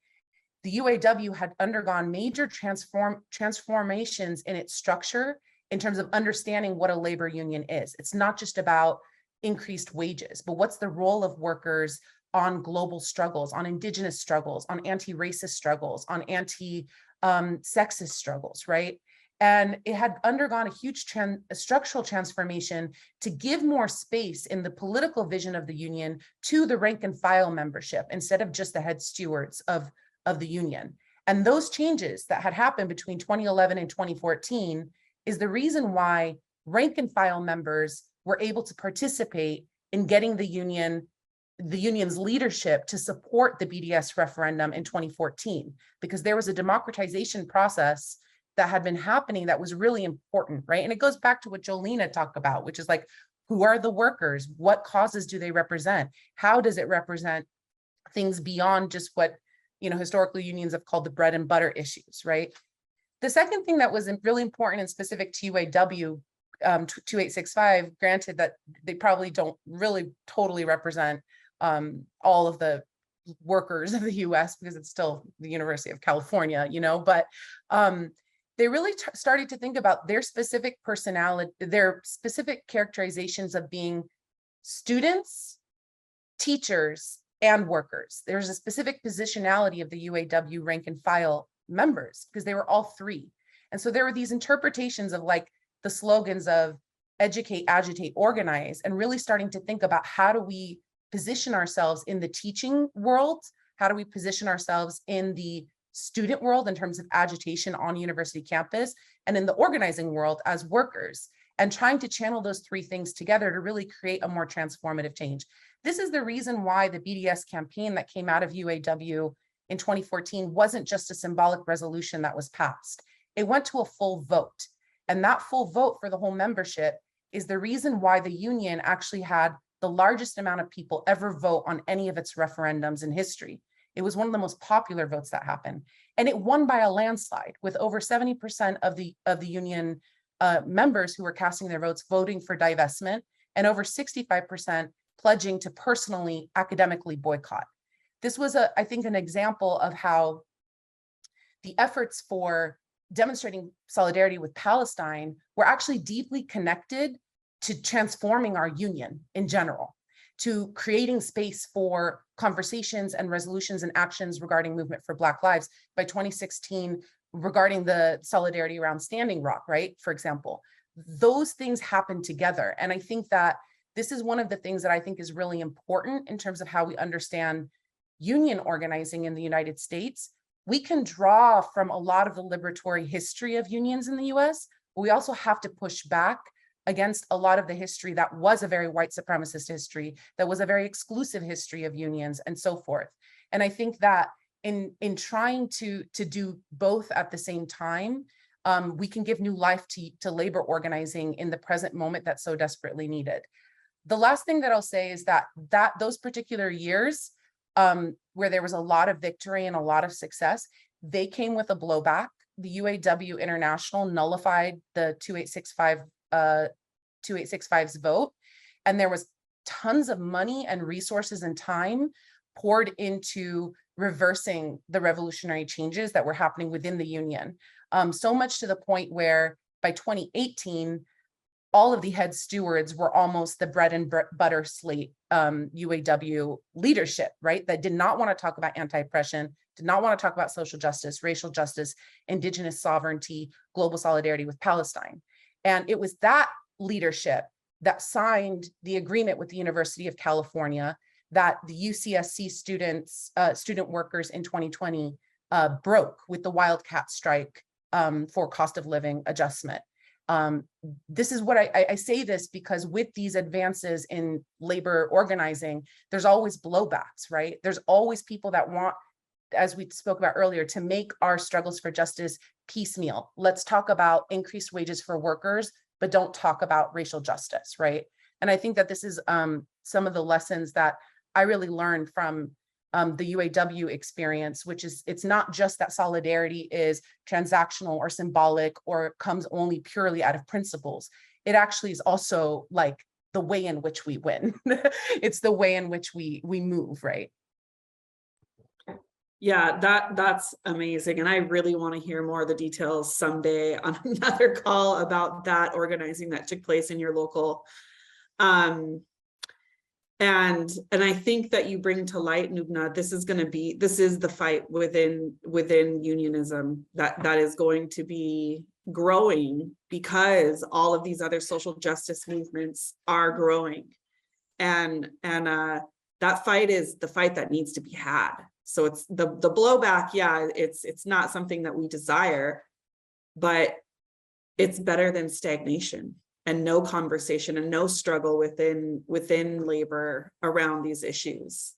the UAW had undergone major transformations in its structure in terms of understanding what a labor union is. It's not just about increased wages, but what's the role of workers on global struggles, on Indigenous struggles, on anti-racist struggles, on anti-sexist struggles, right? And it had undergone a huge structural transformation to give more space in the political vision of the union to the rank and file membership instead of just the head stewards of the union. And those changes that had happened between 2011 and 2014 is the reason why rank and file members were able to participate in getting the union's leadership to support the BDS referendum in 2014, because there was a democratization process that had been happening that was really important, right? And it goes back to what Jollene talked about, which is like, who are the workers? What causes do they represent? How does it represent things beyond just what, you know, historically unions have called the bread and butter issues, right? The second thing that was really important and specific to UAW 2865, granted that they probably don't really totally represent all of the workers of the US because it's still the University of California, you know, but they really started to think about their specific personality, their specific characterizations of being students, teachers, and workers. There's a specific positionality of the UAW rank and file members because they were all three. And so there were these interpretations of like the slogans of educate, agitate, organize, and really starting to think about how do we position ourselves in the teaching world? How do we position ourselves in the student world in terms of agitation on university campus, and in the organizing world as workers, and trying to channel those three things together to really create a more transformative change. This is the reason why the BDS campaign that came out of UAW in 2014 wasn't just a symbolic resolution that was passed. It went to a full vote. And that full vote for the whole membership is the reason why the union actually had the largest amount of people ever vote on any of its referendums in history. It was one of the most popular votes that happened. And it won by a landslide with over 70% of the union members who were casting their votes voting for divestment, and over 65% pledging to personally, academically boycott. This was, I think, an example of how the efforts for demonstrating solidarity with Palestine, we're actually deeply connected to transforming our union in general, to creating space for conversations and resolutions and actions regarding movement for Black lives. By 2016, regarding the solidarity around Standing Rock, right? For example, those things happen together. And I think that this is one of the things that I think is really important in terms of how we understand union organizing in the United States. We can draw from a lot of the liberatory history of unions in the US, but we also have to push back against a lot of the history that was a very white supremacist history, that was a very exclusive history of unions and so forth. And I think that in trying to do both at the same time, we can give new life to labor organizing in the present moment that's so desperately needed. The last thing that I'll say is that those particular years where there was a lot of victory and a lot of success, they came with a blowback. The UAW International nullified the 2865's vote, and there was tons of money and resources and time poured into reversing the revolutionary changes that were happening within the union. So much to the point where by 2018, all of the head stewards were almost the bread and butter slate UAW leadership, right? That did not want to talk about anti-oppression, did not want to talk about social justice, racial justice, indigenous sovereignty, global solidarity with Palestine. And it was that leadership that signed the agreement with the University of California that the UCSC student workers in 2020 broke with the wildcat strike for cost of living adjustment. This is what I say this because with these advances in labor organizing, there's always blowbacks, right? There's always people that want, as we spoke about earlier, to make our struggles for justice piecemeal. Let's talk about increased wages for workers, but don't talk about racial justice, right? And I think that this is some of the lessons that I really learned from the UAW experience, which is, it's not just that solidarity is transactional or symbolic or comes only purely out of principles. It actually is also like the way in which we win. It's the way in which we move, right? Yeah, that's amazing. And I really want to hear more of the details someday on another call about that organizing that took place in your local. And I think that you bring to light, Loubna, this is the fight within unionism that is going to be growing because all of these other social justice movements are growing. And that fight is the fight that needs to be had. So it's the blowback, yeah, it's not something that we desire, but it's better than stagnation and no conversation and no struggle within labor around these issues.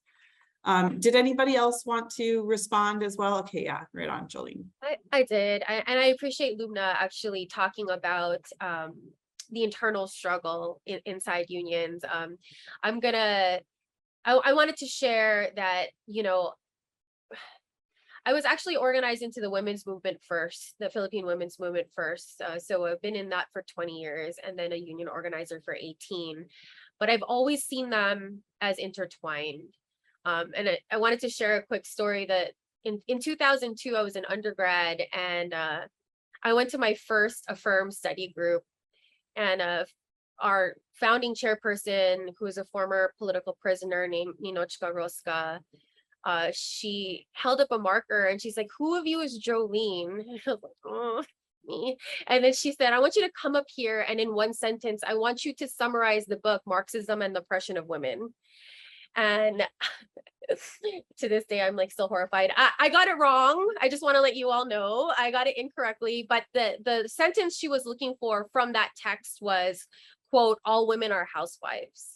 Did anybody else want to respond as well? Okay, yeah, right on, Jollene. I did, and I appreciate Loubna actually talking about the internal struggle inside unions. I wanted to share that, you know, I was actually organized into the women's movement first, the Philippine women's movement first. So I've been in that for 20 years and then a union organizer for 18. But I've always seen them as intertwined. And I wanted to share a quick story that in 2002, I was an undergrad and I went to my first Affirm study group. And our founding chairperson, who is a former political prisoner named Ninochka Rosca, she held up a marker and she's like, "Who of you is Jollene?" And I was like, "Oh, me." And then she said, "I want you to come up here and in one sentence, I want you to summarize the book, Marxism and the Oppression of Women." And to this day, I'm like still horrified. I got it wrong. I just want to let you all know I got it incorrectly. But the sentence she was looking for from that text was, quote, "All women are housewives."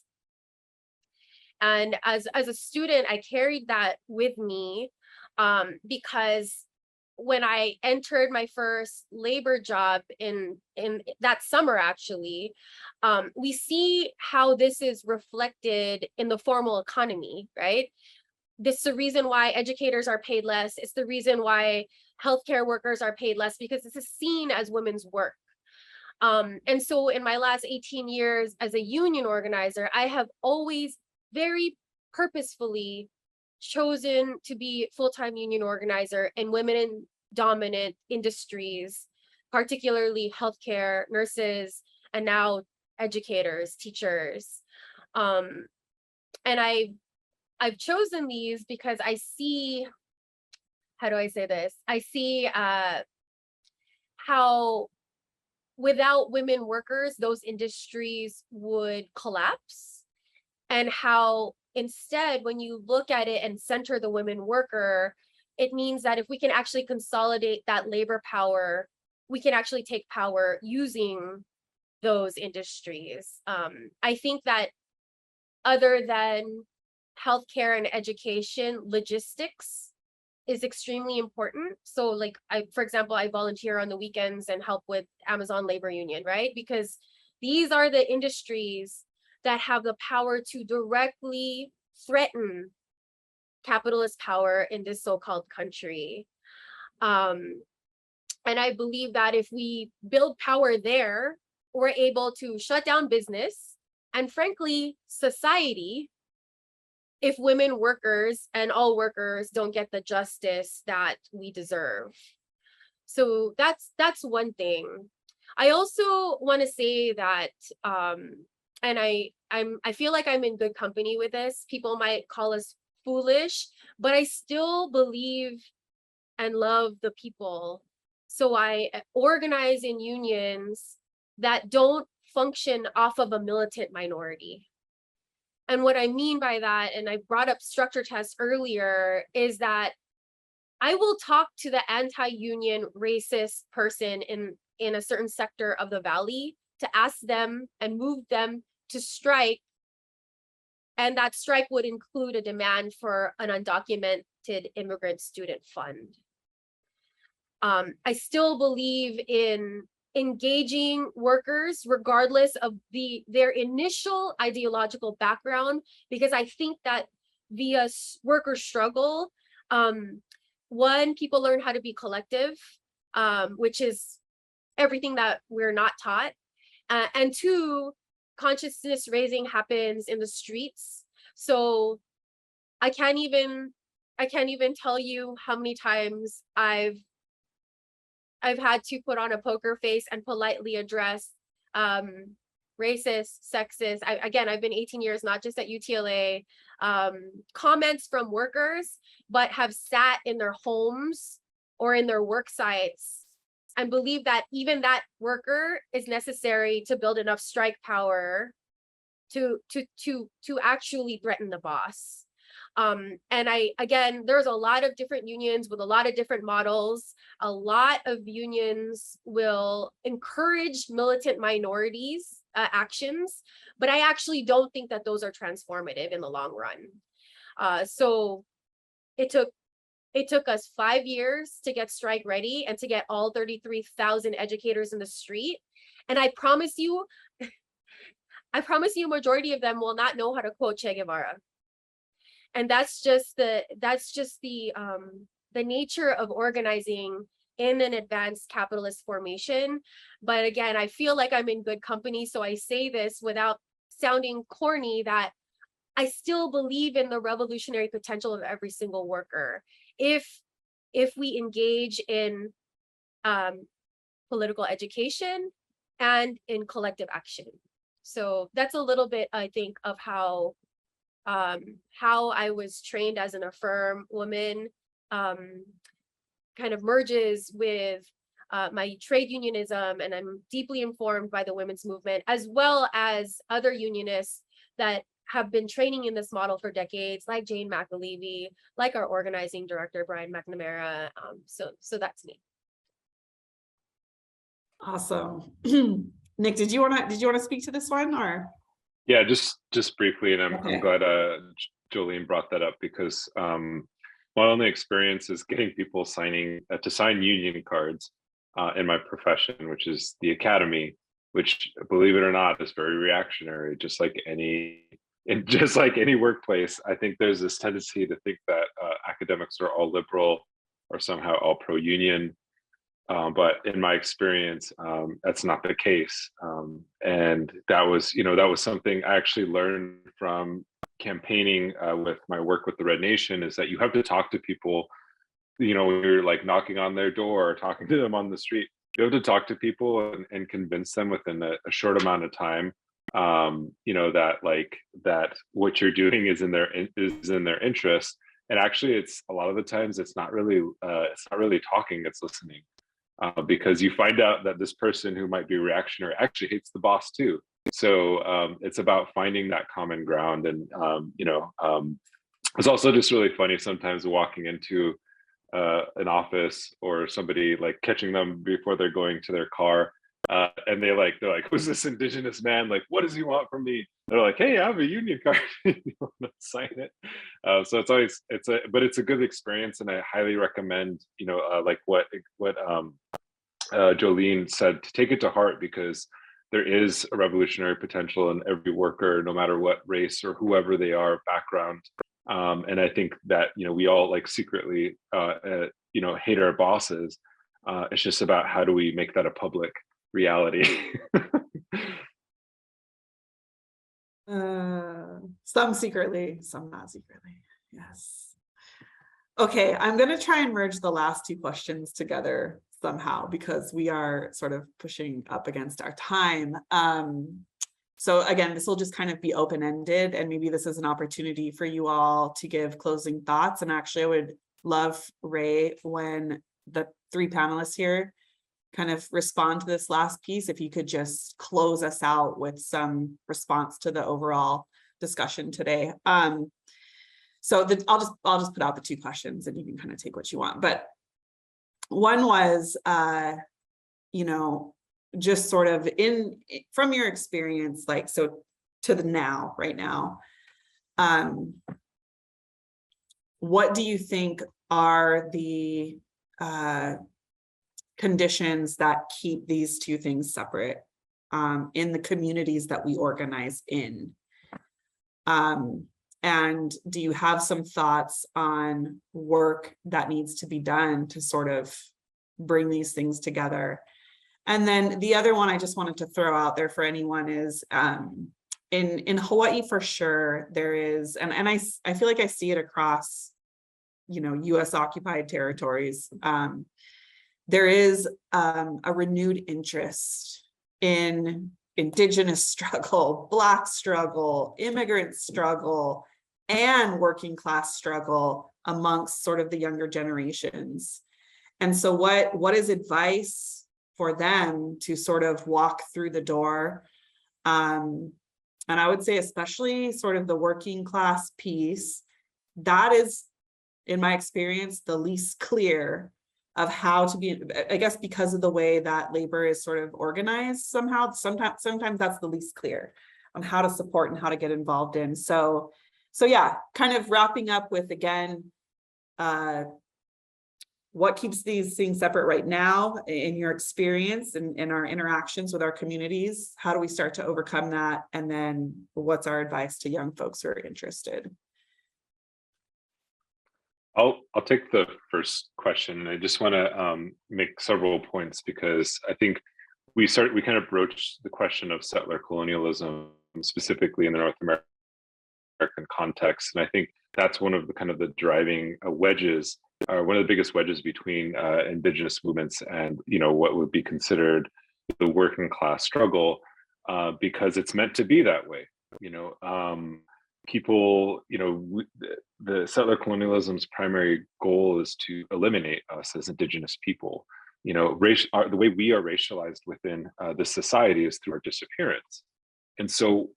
And as a student, I carried that with me because when I entered my first labor job in that summer, actually, we see how this is reflected in the formal economy, right? This is the reason why educators are paid less. It's the reason why healthcare workers are paid less, because this is seen as women's work. And so in my last 18 years as a union organizer, I have always very purposefully chosen to be full-time union organizer and women dominant industries, particularly healthcare, nurses, and now educators, teachers. And I've chosen these because I see, how do I say this? I see how without women workers, those industries would collapse, and how instead, when you look at it and center the women worker, it means that if we can actually consolidate that labor power, we can actually take power using those industries. I think that other than healthcare and education, logistics is extremely important. So like for example, I volunteer on the weekends and help with Amazon Labor Union, right? Because these are the industries that have the power to directly threaten capitalist power in this so-called country. And I believe that if we build power there, we're able to shut down business and frankly, society, if women workers and all workers don't get the justice that we deserve. So that's one thing. I also want to say that, and I feel like I'm in good company with this. People might call us foolish, but I still believe and love the people. So I organize in unions that don't function off of a militant minority. And what I mean by that, and I brought up structure tests earlier, is that I will talk to the anti-union racist person in a certain sector of the Valley to ask them and move them to strike. And that strike would include a demand for an undocumented immigrant student fund. I still believe in engaging workers regardless of their initial ideological background, because I think that via worker struggle, one, people learn how to be collective, which is everything that we're not taught, and two, consciousness raising happens in the streets. So I can't even tell you how many times I've had to put on a poker face and politely address racist, sexist. I've been 18 years, not just at UTLA, comments from workers, but have sat in their homes or in their work sites and believe that even that worker is necessary to build enough strike power to actually threaten the boss. And there's a lot of different unions with a lot of different models. A lot of unions will encourage militant minorities actions, but I actually don't think that those are transformative in the long run. So it took us 5 years to get strike ready and to get all 33,000 educators in the street. And I promise you, a majority of them will not know how to quote Che Guevara. And that's just the nature of organizing in an advanced capitalist formation. But again, I feel like I'm in good company, so I say this without sounding corny, that I still believe in the revolutionary potential of every single worker if we engage in political education and in collective action. So that's a little bit, I think, of how I was trained as an affirm woman, kind of merges with my trade unionism, and I'm deeply informed by the women's movement, as well as other unionists that have been training in this model for decades, like Jane McAlevey, like our organizing director, Brian McNamara. So that's me. Awesome. Nick, did you want to speak to this one, or? Yeah, just briefly, and I'm glad Jollene brought that up, because my only experience is getting people to sign union cards in my profession, which is the academy, which, believe it or not, is very reactionary, just like any workplace. I think there's this tendency to think that academics are all liberal or somehow all pro-union. But in my experience, that's not the case. And that was something I actually learned from campaigning with my work with the Red Nation, is that you have to talk to people you know, when you're like knocking on their door or talking to them on the street, you have to talk to people and convince them within a short amount of time, you know, that like that what you're doing is in their interest. And actually, it's a lot of the times it's not really talking, it's listening, because you find out that this person who might be reactionary actually hates the boss too. So it's about finding that common ground. And you know, it's also just really funny sometimes walking into an office or somebody, like catching them before they're going to their car, and they're like, who's this Indigenous man, like what does he want from me? They're like, hey, I have a union card. You want to sign it? So it's always, it's a good experience, and I highly recommend, you know, like what Jollene said, to take it to heart, because there is a revolutionary potential in every worker, no matter what race or whoever they are, background. And I think that, you know, we all like secretly, you know, hate our bosses. It's just about how do we make that a public reality. Some secretly, some not secretly. Yes. Okay, I'm going to try and merge the last two questions together somehow, because we are sort of pushing up against our time. So again, this will just kind of be open-ended, and maybe this is an opportunity for you all to give closing thoughts. And actually, I would love, Ray, when the three panelists here kind of respond to this last piece, if you could just close us out with some response to the overall discussion today. So I'll just put out the two questions, and you can kind of take what you want. But one was, you know, just sort of from your experience, like, so to the now, right now, what do you think are the conditions that keep these two things separate in the communities that we organize in? And do you have some thoughts on work that needs to be done to sort of bring these things together? And then the other one I just wanted to throw out there for anyone is, in Hawaii, for sure, there is, and I feel like I see it across, you know, US occupied territories. There is a renewed interest in Indigenous struggle, Black struggle, immigrant struggle, and working class struggle amongst sort of the younger generations. And so what is advice for them to sort of walk through the door? And I would say especially sort of the working class piece, that is, in my experience, the least clear of how to be, I guess, because of the way that labor is sort of organized somehow. Sometimes that's the least clear on how to support and how to get involved in. So yeah, kind of wrapping up with, again, what keeps these things separate right now in your experience and in our interactions with our communities? How do we start to overcome that? And then what's our advice to young folks who are interested? I'll take the first question. I just want to make several points, because I think we kind of broached the question of settler colonialism specifically in the North American context, and I think that's one of the kind of the driving wedges, or one of the biggest wedges between Indigenous movements and, you know, what would be considered the working class struggle, because it's meant to be that way. You know, people, you know, the settler colonialism's primary goal is to eliminate us as Indigenous people. You know, the way we are racialized within this society is through our disappearance. And so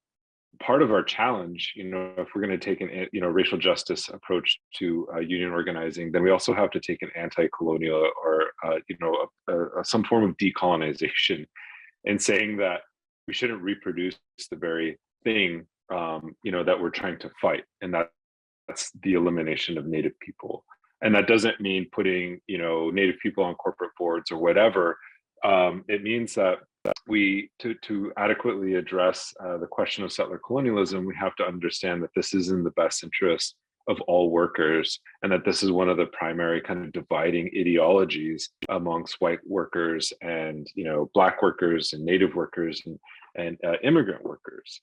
part of our challenge, you know, if we're going to take an, you know, racial justice approach to union organizing, then we also have to take an anti-colonial or, you know, some form of decolonization, and saying that we shouldn't reproduce the very thing, you know, that we're trying to fight. And that's the elimination of Native people. And that doesn't mean putting, you know, Native people on corporate boards or whatever. It means that we, to adequately address the question of settler colonialism, we have to understand that this is in the best interest of all workers, and that this is one of the primary kind of dividing ideologies amongst white workers and, you know, Black workers and Native workers. and immigrant workers,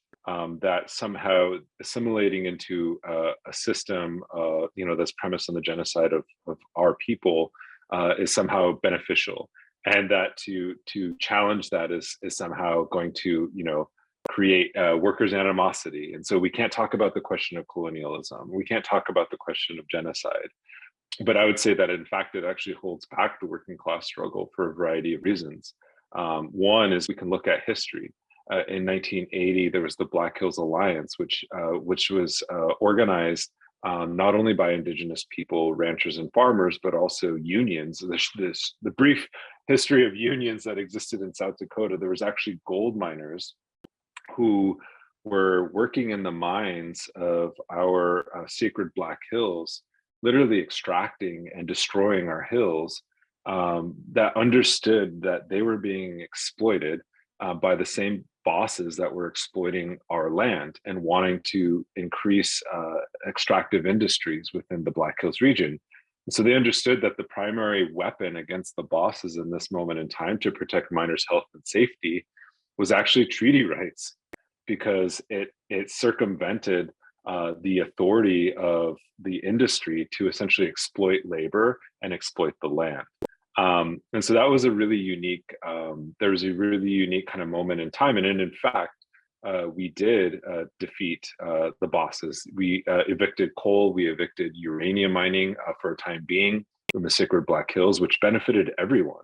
that somehow assimilating into a system, that's premised on the genocide of our people is somehow beneficial, and that to challenge that is somehow going to, create workers' animosity. And so we can't talk about the question of colonialism. We can't talk about the question of genocide. But I would say that, in fact, it actually holds back the working class struggle for a variety of reasons. One is we can look at history. In 1980, there was the Black Hills Alliance, which was organized not only by Indigenous people, ranchers and farmers, but also unions. The brief history of unions that existed in South Dakota, there was actually gold miners who were working in the mines of our sacred Black Hills, literally extracting and destroying our hills, that understood that they were being exploited by the same bosses that were exploiting our land and wanting to increase extractive industries within the Black Hills region. And so they understood that the primary weapon against the bosses in this moment in time to protect miners' health and safety was actually treaty rights, because it circumvented the authority of the industry to essentially exploit labor and exploit the land. And so that was a really unique, there was a really unique kind of moment in time. And in fact, we did defeat the bosses. We evicted coal, we evicted uranium mining for a time being from the sacred Black Hills, which benefited everyone.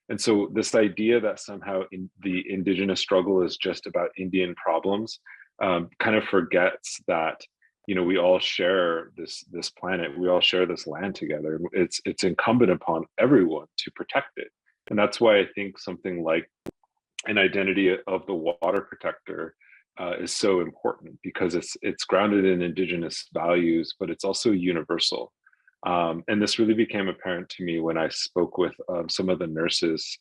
And so this idea that somehow the Indigenous struggle is just about Indian problems kind of forgets that, we all share this planet, we all share this land together. It's incumbent upon everyone to protect it. And that's why I think something like an identity of the water protector is so important, because it's grounded in Indigenous values, but it's also universal. And this really became apparent to me when I spoke with some of the nurses,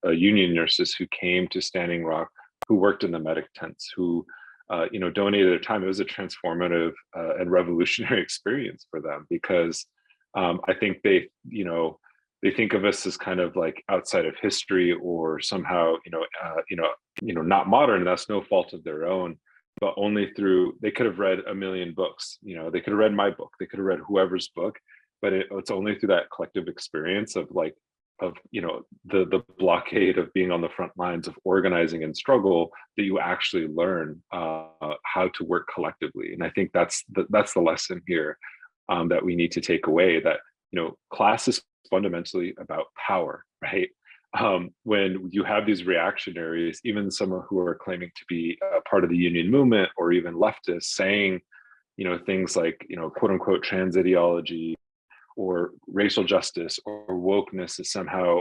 union nurses who came to Standing Rock, who worked in the medic tents, who donated their time. It was a transformative and revolutionary experience for them, because I think they think of us as kind of like outside of history, or somehow not modern. That's no fault of their own. But only through, they could have read a million books, they could have read my book, they could have read whoever's book, but it's only through that collective experience of the blockade of being on the front lines of organizing and struggle that you actually learn how to work collectively. And I think that's the lesson here that we need to take away, that class is fundamentally about power, right? When you have these reactionaries, even some who are claiming to be part of the union movement, or even leftists, saying, things like, quote unquote, trans ideology or racial justice or wokeness is somehow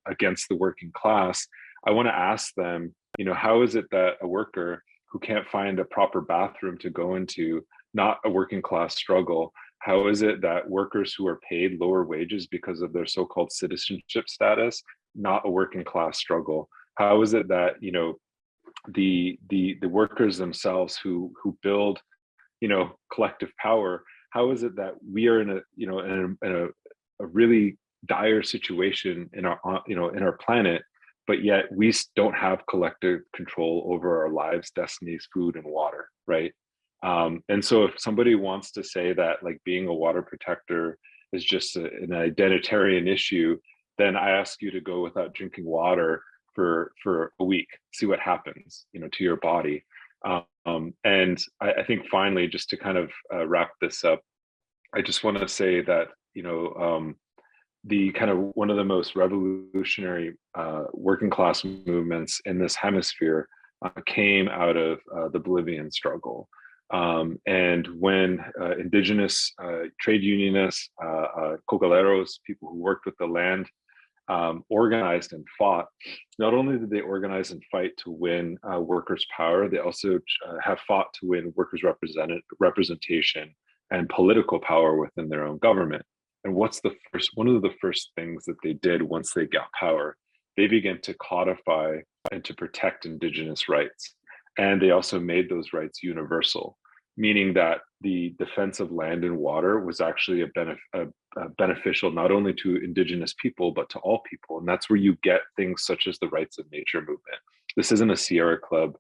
against the working class, I want to ask them, how is it that a worker who can't find a proper bathroom to go into, not a working class struggle, how is it that workers who are paid lower wages because of their so-called citizenship status, not a working class struggle? How is it that the workers themselves who build collective power, how is it that we are in a really dire situation in our planet, but yet we don't have collective control over our lives, destinies, food, and water, right? And so if somebody wants to say that like being a water protector is just an identitarian issue, then I ask you to go without drinking water for a week, see what happens, to your body. And I think finally, just to kind of wrap this up, I just want to say that, the kind of one of the most revolutionary working class movements in this hemisphere came out of the Bolivian struggle. And when Indigenous trade unionists, cocaleros, people who worked with the land, organized and fought, not only did they organize and fight to win workers' power, they also have fought to win workers' representation and political power within their own government. And one of the first things that they did once they got power, they began to codify and to protect Indigenous rights. And they also made those rights universal, meaning that the defense of land and water was actually beneficial not only to Indigenous people, but to all people. And that's where you get things such as the rights of nature movement, This isn't a Sierra Club,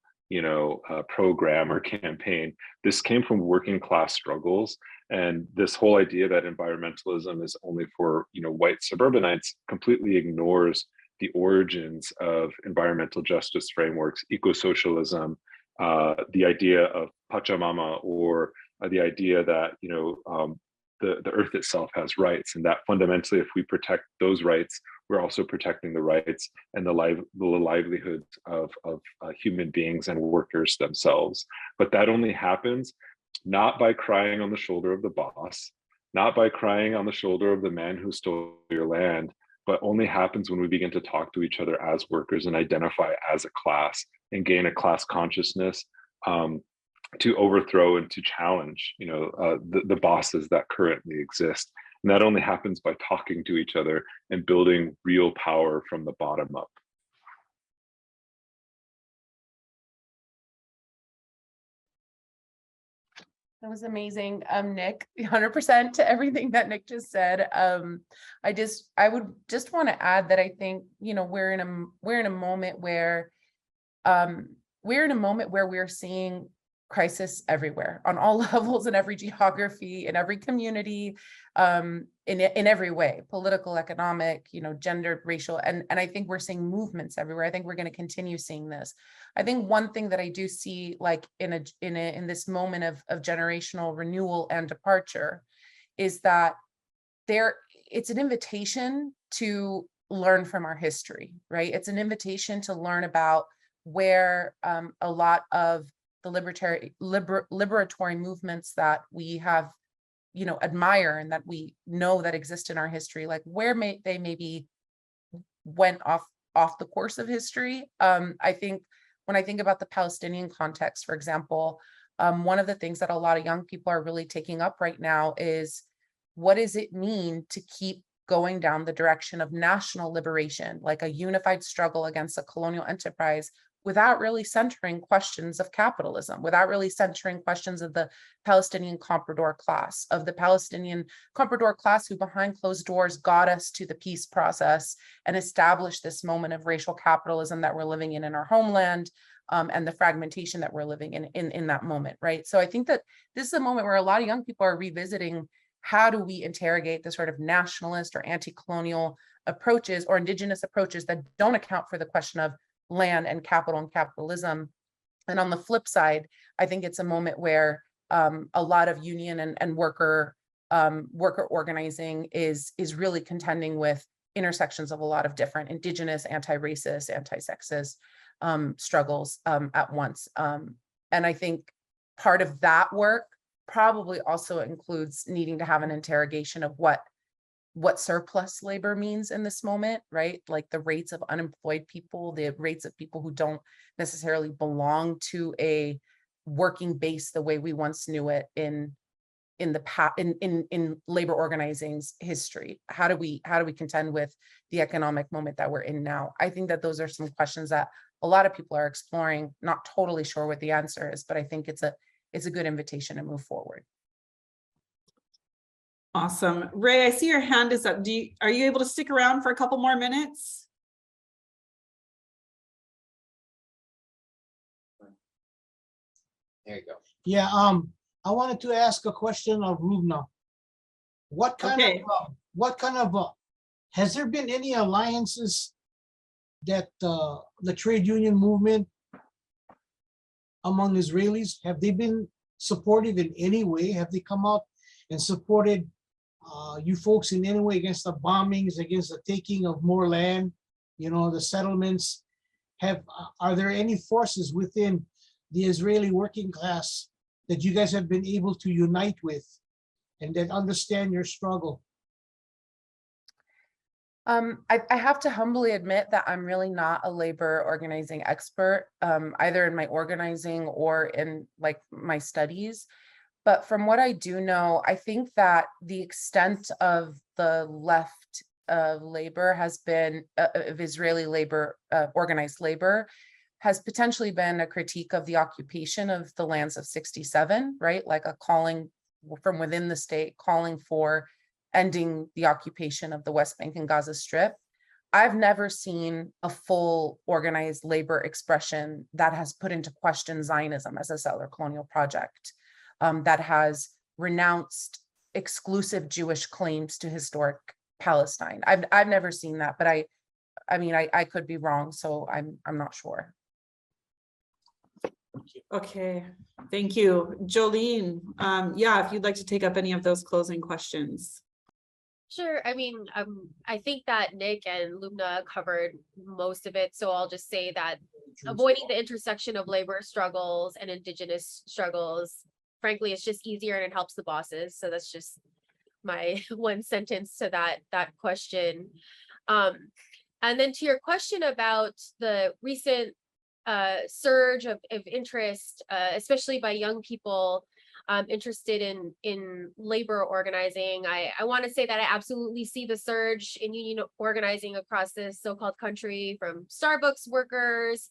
program or campaign. This came from working class struggles. And this whole idea that environmentalism is only for, white suburbanites completely ignores the origins of environmental justice frameworks, eco-socialism, the idea of Pachamama, or the idea that, the earth itself has rights, and that fundamentally, if we protect those rights, we're also protecting the rights and the livelihoods of human beings and workers themselves. But that only happens not by crying on the shoulder of the boss, not by crying on the shoulder of the man who stole your land, but only happens when we begin to talk to each other as workers and identify as a class and gain a class consciousness, to overthrow and to challenge, the bosses that currently exist. And that only happens by talking to each other and building real power from the bottom up. That was amazing, Nick. 100% to everything that Nick just said. I would just want to add that I think, we're in a moment where we're seeing crisis everywhere, on all levels, in every geography, in every community, in every way, political, economic, gender, racial, and I think we're seeing movements everywhere. I think we're going to continue seeing this. I think one thing that I do see, like in this moment of generational renewal and departure, is that it's an invitation to learn from our history, right? It's an invitation to learn about where a lot of the liberatory movements that we have, admire and that we know that exist in our history, like where they maybe went off the course of history. I think when I think about the Palestinian context, for example, one of the things that a lot of young people are really taking up right now is, what does it mean to keep going down the direction of national liberation, like a unified struggle against a colonial enterprise, without really centering questions of capitalism, without really centering questions of the Palestinian comprador class, who behind closed doors got us to the peace process and established this moment of racial capitalism that we're living in our homeland, and the fragmentation that we're living in that moment, right? So I think that this is a moment where a lot of young people are revisiting, how do we interrogate the sort of nationalist or anti-colonial approaches or indigenous approaches that don't account for the question of land and capital and capitalism. And on the flip side, I think it's a moment where a lot of union and worker organizing is really contending with intersections of a lot of different indigenous, anti-racist, anti-sexist struggles at once. And I think part of that work probably also includes needing to have an interrogation of what surplus labor means in this moment, right? Like the rates of unemployed people, the rates of people who don't necessarily belong to a working base the way we once knew it in labor organizing's history. How do we contend with the economic moment that we're in now? I think that those are some questions that a lot of people are exploring, not totally sure what the answer is, but I think it's a good invitation to move forward. Awesome. Ray, I see your hand is up. Are you able to stick around for a couple more minutes? There you go. Yeah, I wanted to ask a question of Loubna. What kind of has there been any alliances that the trade union movement among Israelis, have they been supportive in any way? Have they come out and supported you folks in any way against the bombings, against the taking of more land, the settlements? Are there any forces within the Israeli working class that you guys have been able to unite with and that understand your struggle? I have to humbly admit that I'm really not a labor organizing expert, either in my organizing or in like my studies. But from what I do know, I think that the extent of the left of labor has been, of Israeli labor, organized labor, has potentially been a critique of the occupation of the lands of 67, right? Like a calling from within the state, calling for ending the occupation of the West Bank and Gaza Strip. I've never seen a full organized labor expression that has put into question Zionism as a settler colonial project, that has renounced exclusive Jewish claims to historic Palestine. I've never seen that, but I mean, I could be wrong, so I'm not sure. Okay, thank you. Jollene, yeah, if you'd like to take up any of those closing questions. Sure. I mean, I think that Nick and Loubna covered most of it. So I'll just say that avoiding the intersection of labor struggles and Indigenous struggles, frankly, it's just easier and it helps the bosses. So that's just my one sentence to that question. And then to your question about the recent surge of interest, especially by young people interested in labor organizing. I want to say that I absolutely see the surge in union organizing across this so-called country, from Starbucks workers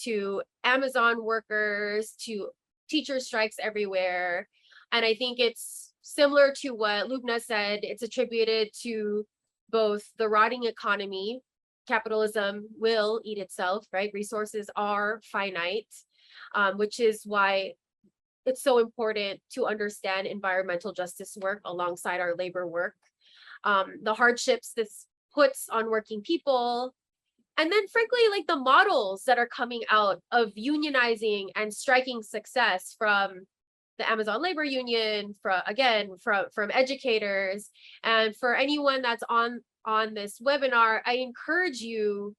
to Amazon workers to teacher strikes everywhere. And I think it's similar to what Loubna said. It's attributed to both the rotting economy. Capitalism will eat itself, right? Resources are finite, which is why it's so important to understand environmental justice work alongside our labor work. The hardships this puts on working people. And then frankly, like the models that are coming out of unionizing and striking success from the Amazon Labor Union, from educators, and for anyone that's on this webinar, I encourage you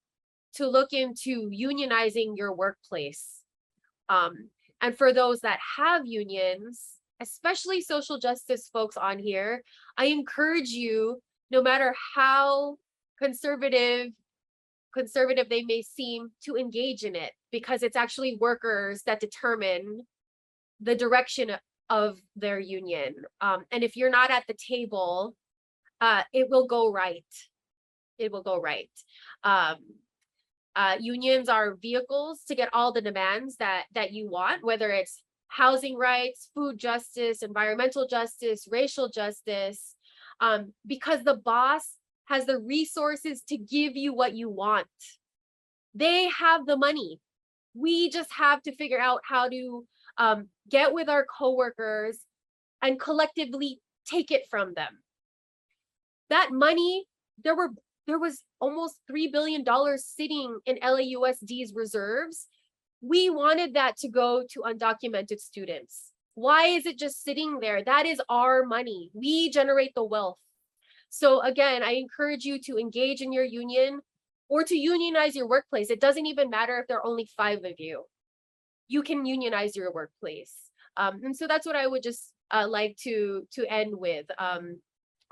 to look into unionizing your workplace. And for those that have unions, especially social justice folks on here, I encourage you, no matter how conservative they may seem, to engage in it, because it's actually workers that determine the direction of their union. And if you're not at the table, it will go right. It will go right. Unions are vehicles to get all the demands that you want, whether it's housing rights, food justice, environmental justice, racial justice, because the boss has the resources to give you what you want. They have the money. We just have to figure out how to get with our coworkers and collectively take it from them. That money, there was almost $3 billion sitting in LAUSD's reserves. We wanted that to go to undocumented students. Why is it just sitting there? That is our money. We generate the wealth. So again, I encourage you to engage in your union or to unionize your workplace. It doesn't even matter if there are only 5 of you. You can unionize your workplace. And so that's what I would just like to end with.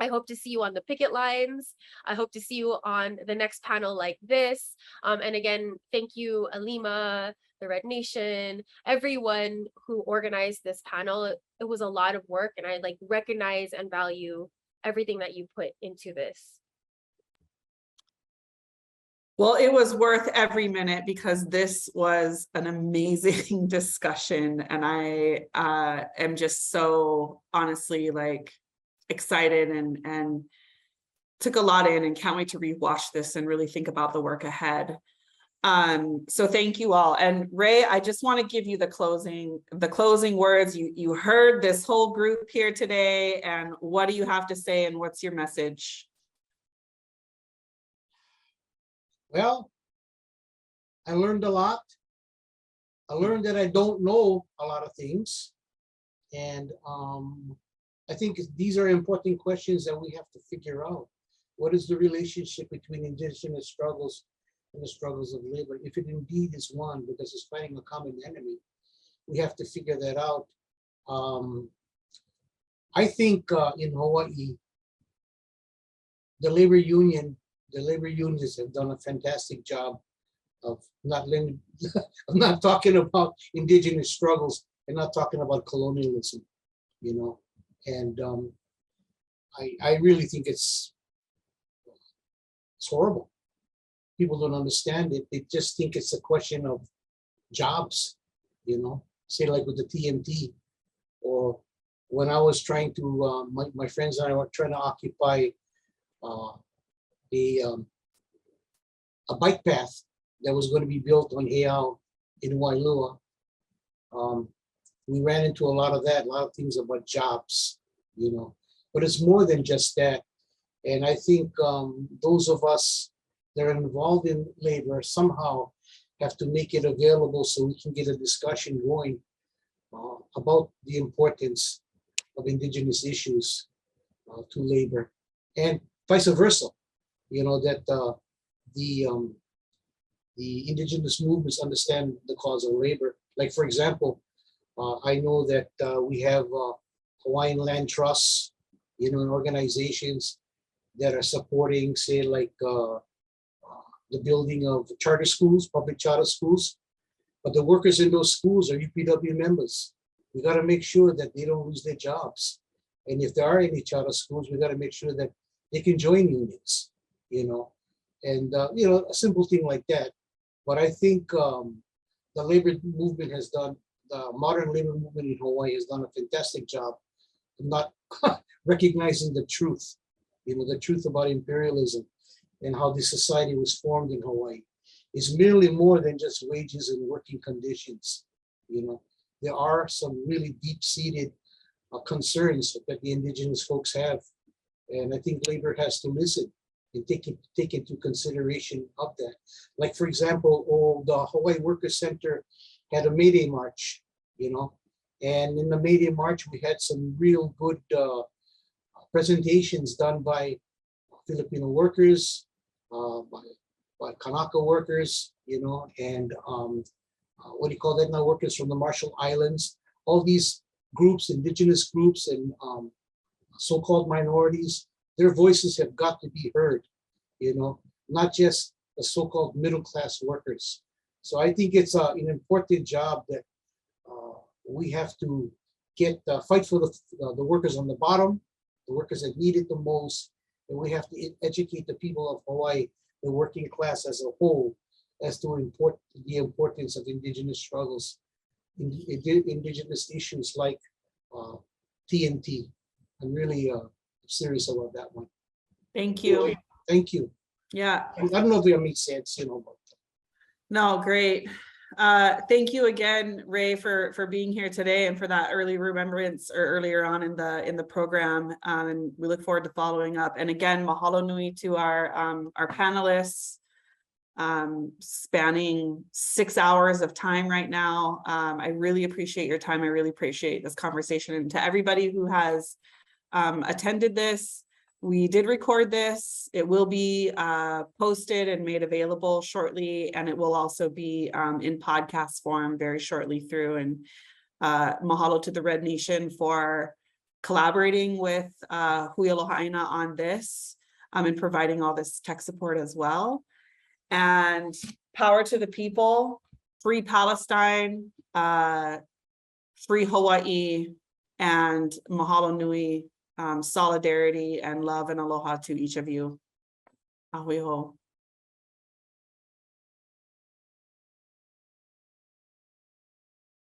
I hope to see you on the picket lines. I hope to see you on the next panel like this. And again, thank you, Ilima, the Red Nation, everyone who organized this panel. It was a lot of work, and I recognize and value everything that you put into this. Well, it was worth every minute, because this was an amazing discussion, and I am just so honestly excited and took a lot in, and can't wait to rewatch this and really think about the work ahead. So thank you all. And Ray, I just want to give you the closing words. You heard this whole group here today, and what do you have to say, and what's your message? Well, I learned a lot. I learned that I don't know a lot of things. And I think these are important questions that we have to figure out. What is the relationship between Indigenous struggles and the struggles of labor? If it indeed is one, because it's fighting a common enemy, we have to figure that out. I think in Hawaii, the labor unions have done a fantastic job of not talking about Indigenous struggles and not talking about colonialism, and I really think it's horrible. People don't understand it. They just think it's a question of jobs, say like with the TMT, or when I was trying to, my friends and I were trying to occupy the a bike path that was going to be built on Heiau in Wailua. We ran into a lot of that, a lot of things about jobs, you know, but it's more than just that. And I think those of us that are involved in labor somehow have to make it available so we can get a discussion going about the importance of Indigenous issues to labor, and vice versa. You know, that the Indigenous movements understand the cause of labor. Like, for example, I know that we have Hawaiian Land Trusts, you know, and organizations that are supporting, say, like the building of charter schools, public charter schools. But the workers in those schools are UPW members. We got to make sure that they don't lose their jobs. And if there are any charter schools, we got to make sure that they can join unions, you know, and, you know, a simple thing like that. But I think the labor movement has done, the modern labor movement in Hawaii has done a fantastic job of not recognizing the truth, you know, the truth about imperialism and how this society was formed in Hawaii. It's merely more than just wages and working conditions, you know. There are some really deep-seated concerns that the Indigenous folks have. And I think labor has to listen and take into consideration of that. Like, for example, the Hawaii Workers Center had a May Day March, you know, and in the May Day March, we had some real good presentations done by Filipino workers, by Kanaka workers, you know, and what do you call that now, workers from the Marshall Islands, all these groups, Indigenous groups and so-called minorities, their voices have got to be heard, you know, not just the so-called middle-class workers. So I think it's an important job that we have to get fight for the workers on the bottom, the workers that need it the most, and we have to educate the people of Hawaii, the working class as a whole, as to the importance of Indigenous struggles, Indigenous issues like TNT. I'm really serious about that one. Thank you. Thank you. Yeah. I don't know if it makes sense, you know. But No, great. Thank you again, Ray, for being here today and for that early remembrance or earlier on in the program. And we look forward to following up. And again, mahalo nui to our panelists, spanning 6 hours of time right now. I really appreciate your time. I really appreciate this conversation. And to everybody who has attended this, we did record this. It will be posted and made available shortly, and it will also be in podcast form very shortly through. And mahalo to the Red Nation for collaborating with Hui Alohaina on this and providing all this tech support as well. And power to the people, free Palestine, free Hawaii, and mahalo nui. Solidarity and love and aloha to each of you. Ahui ho.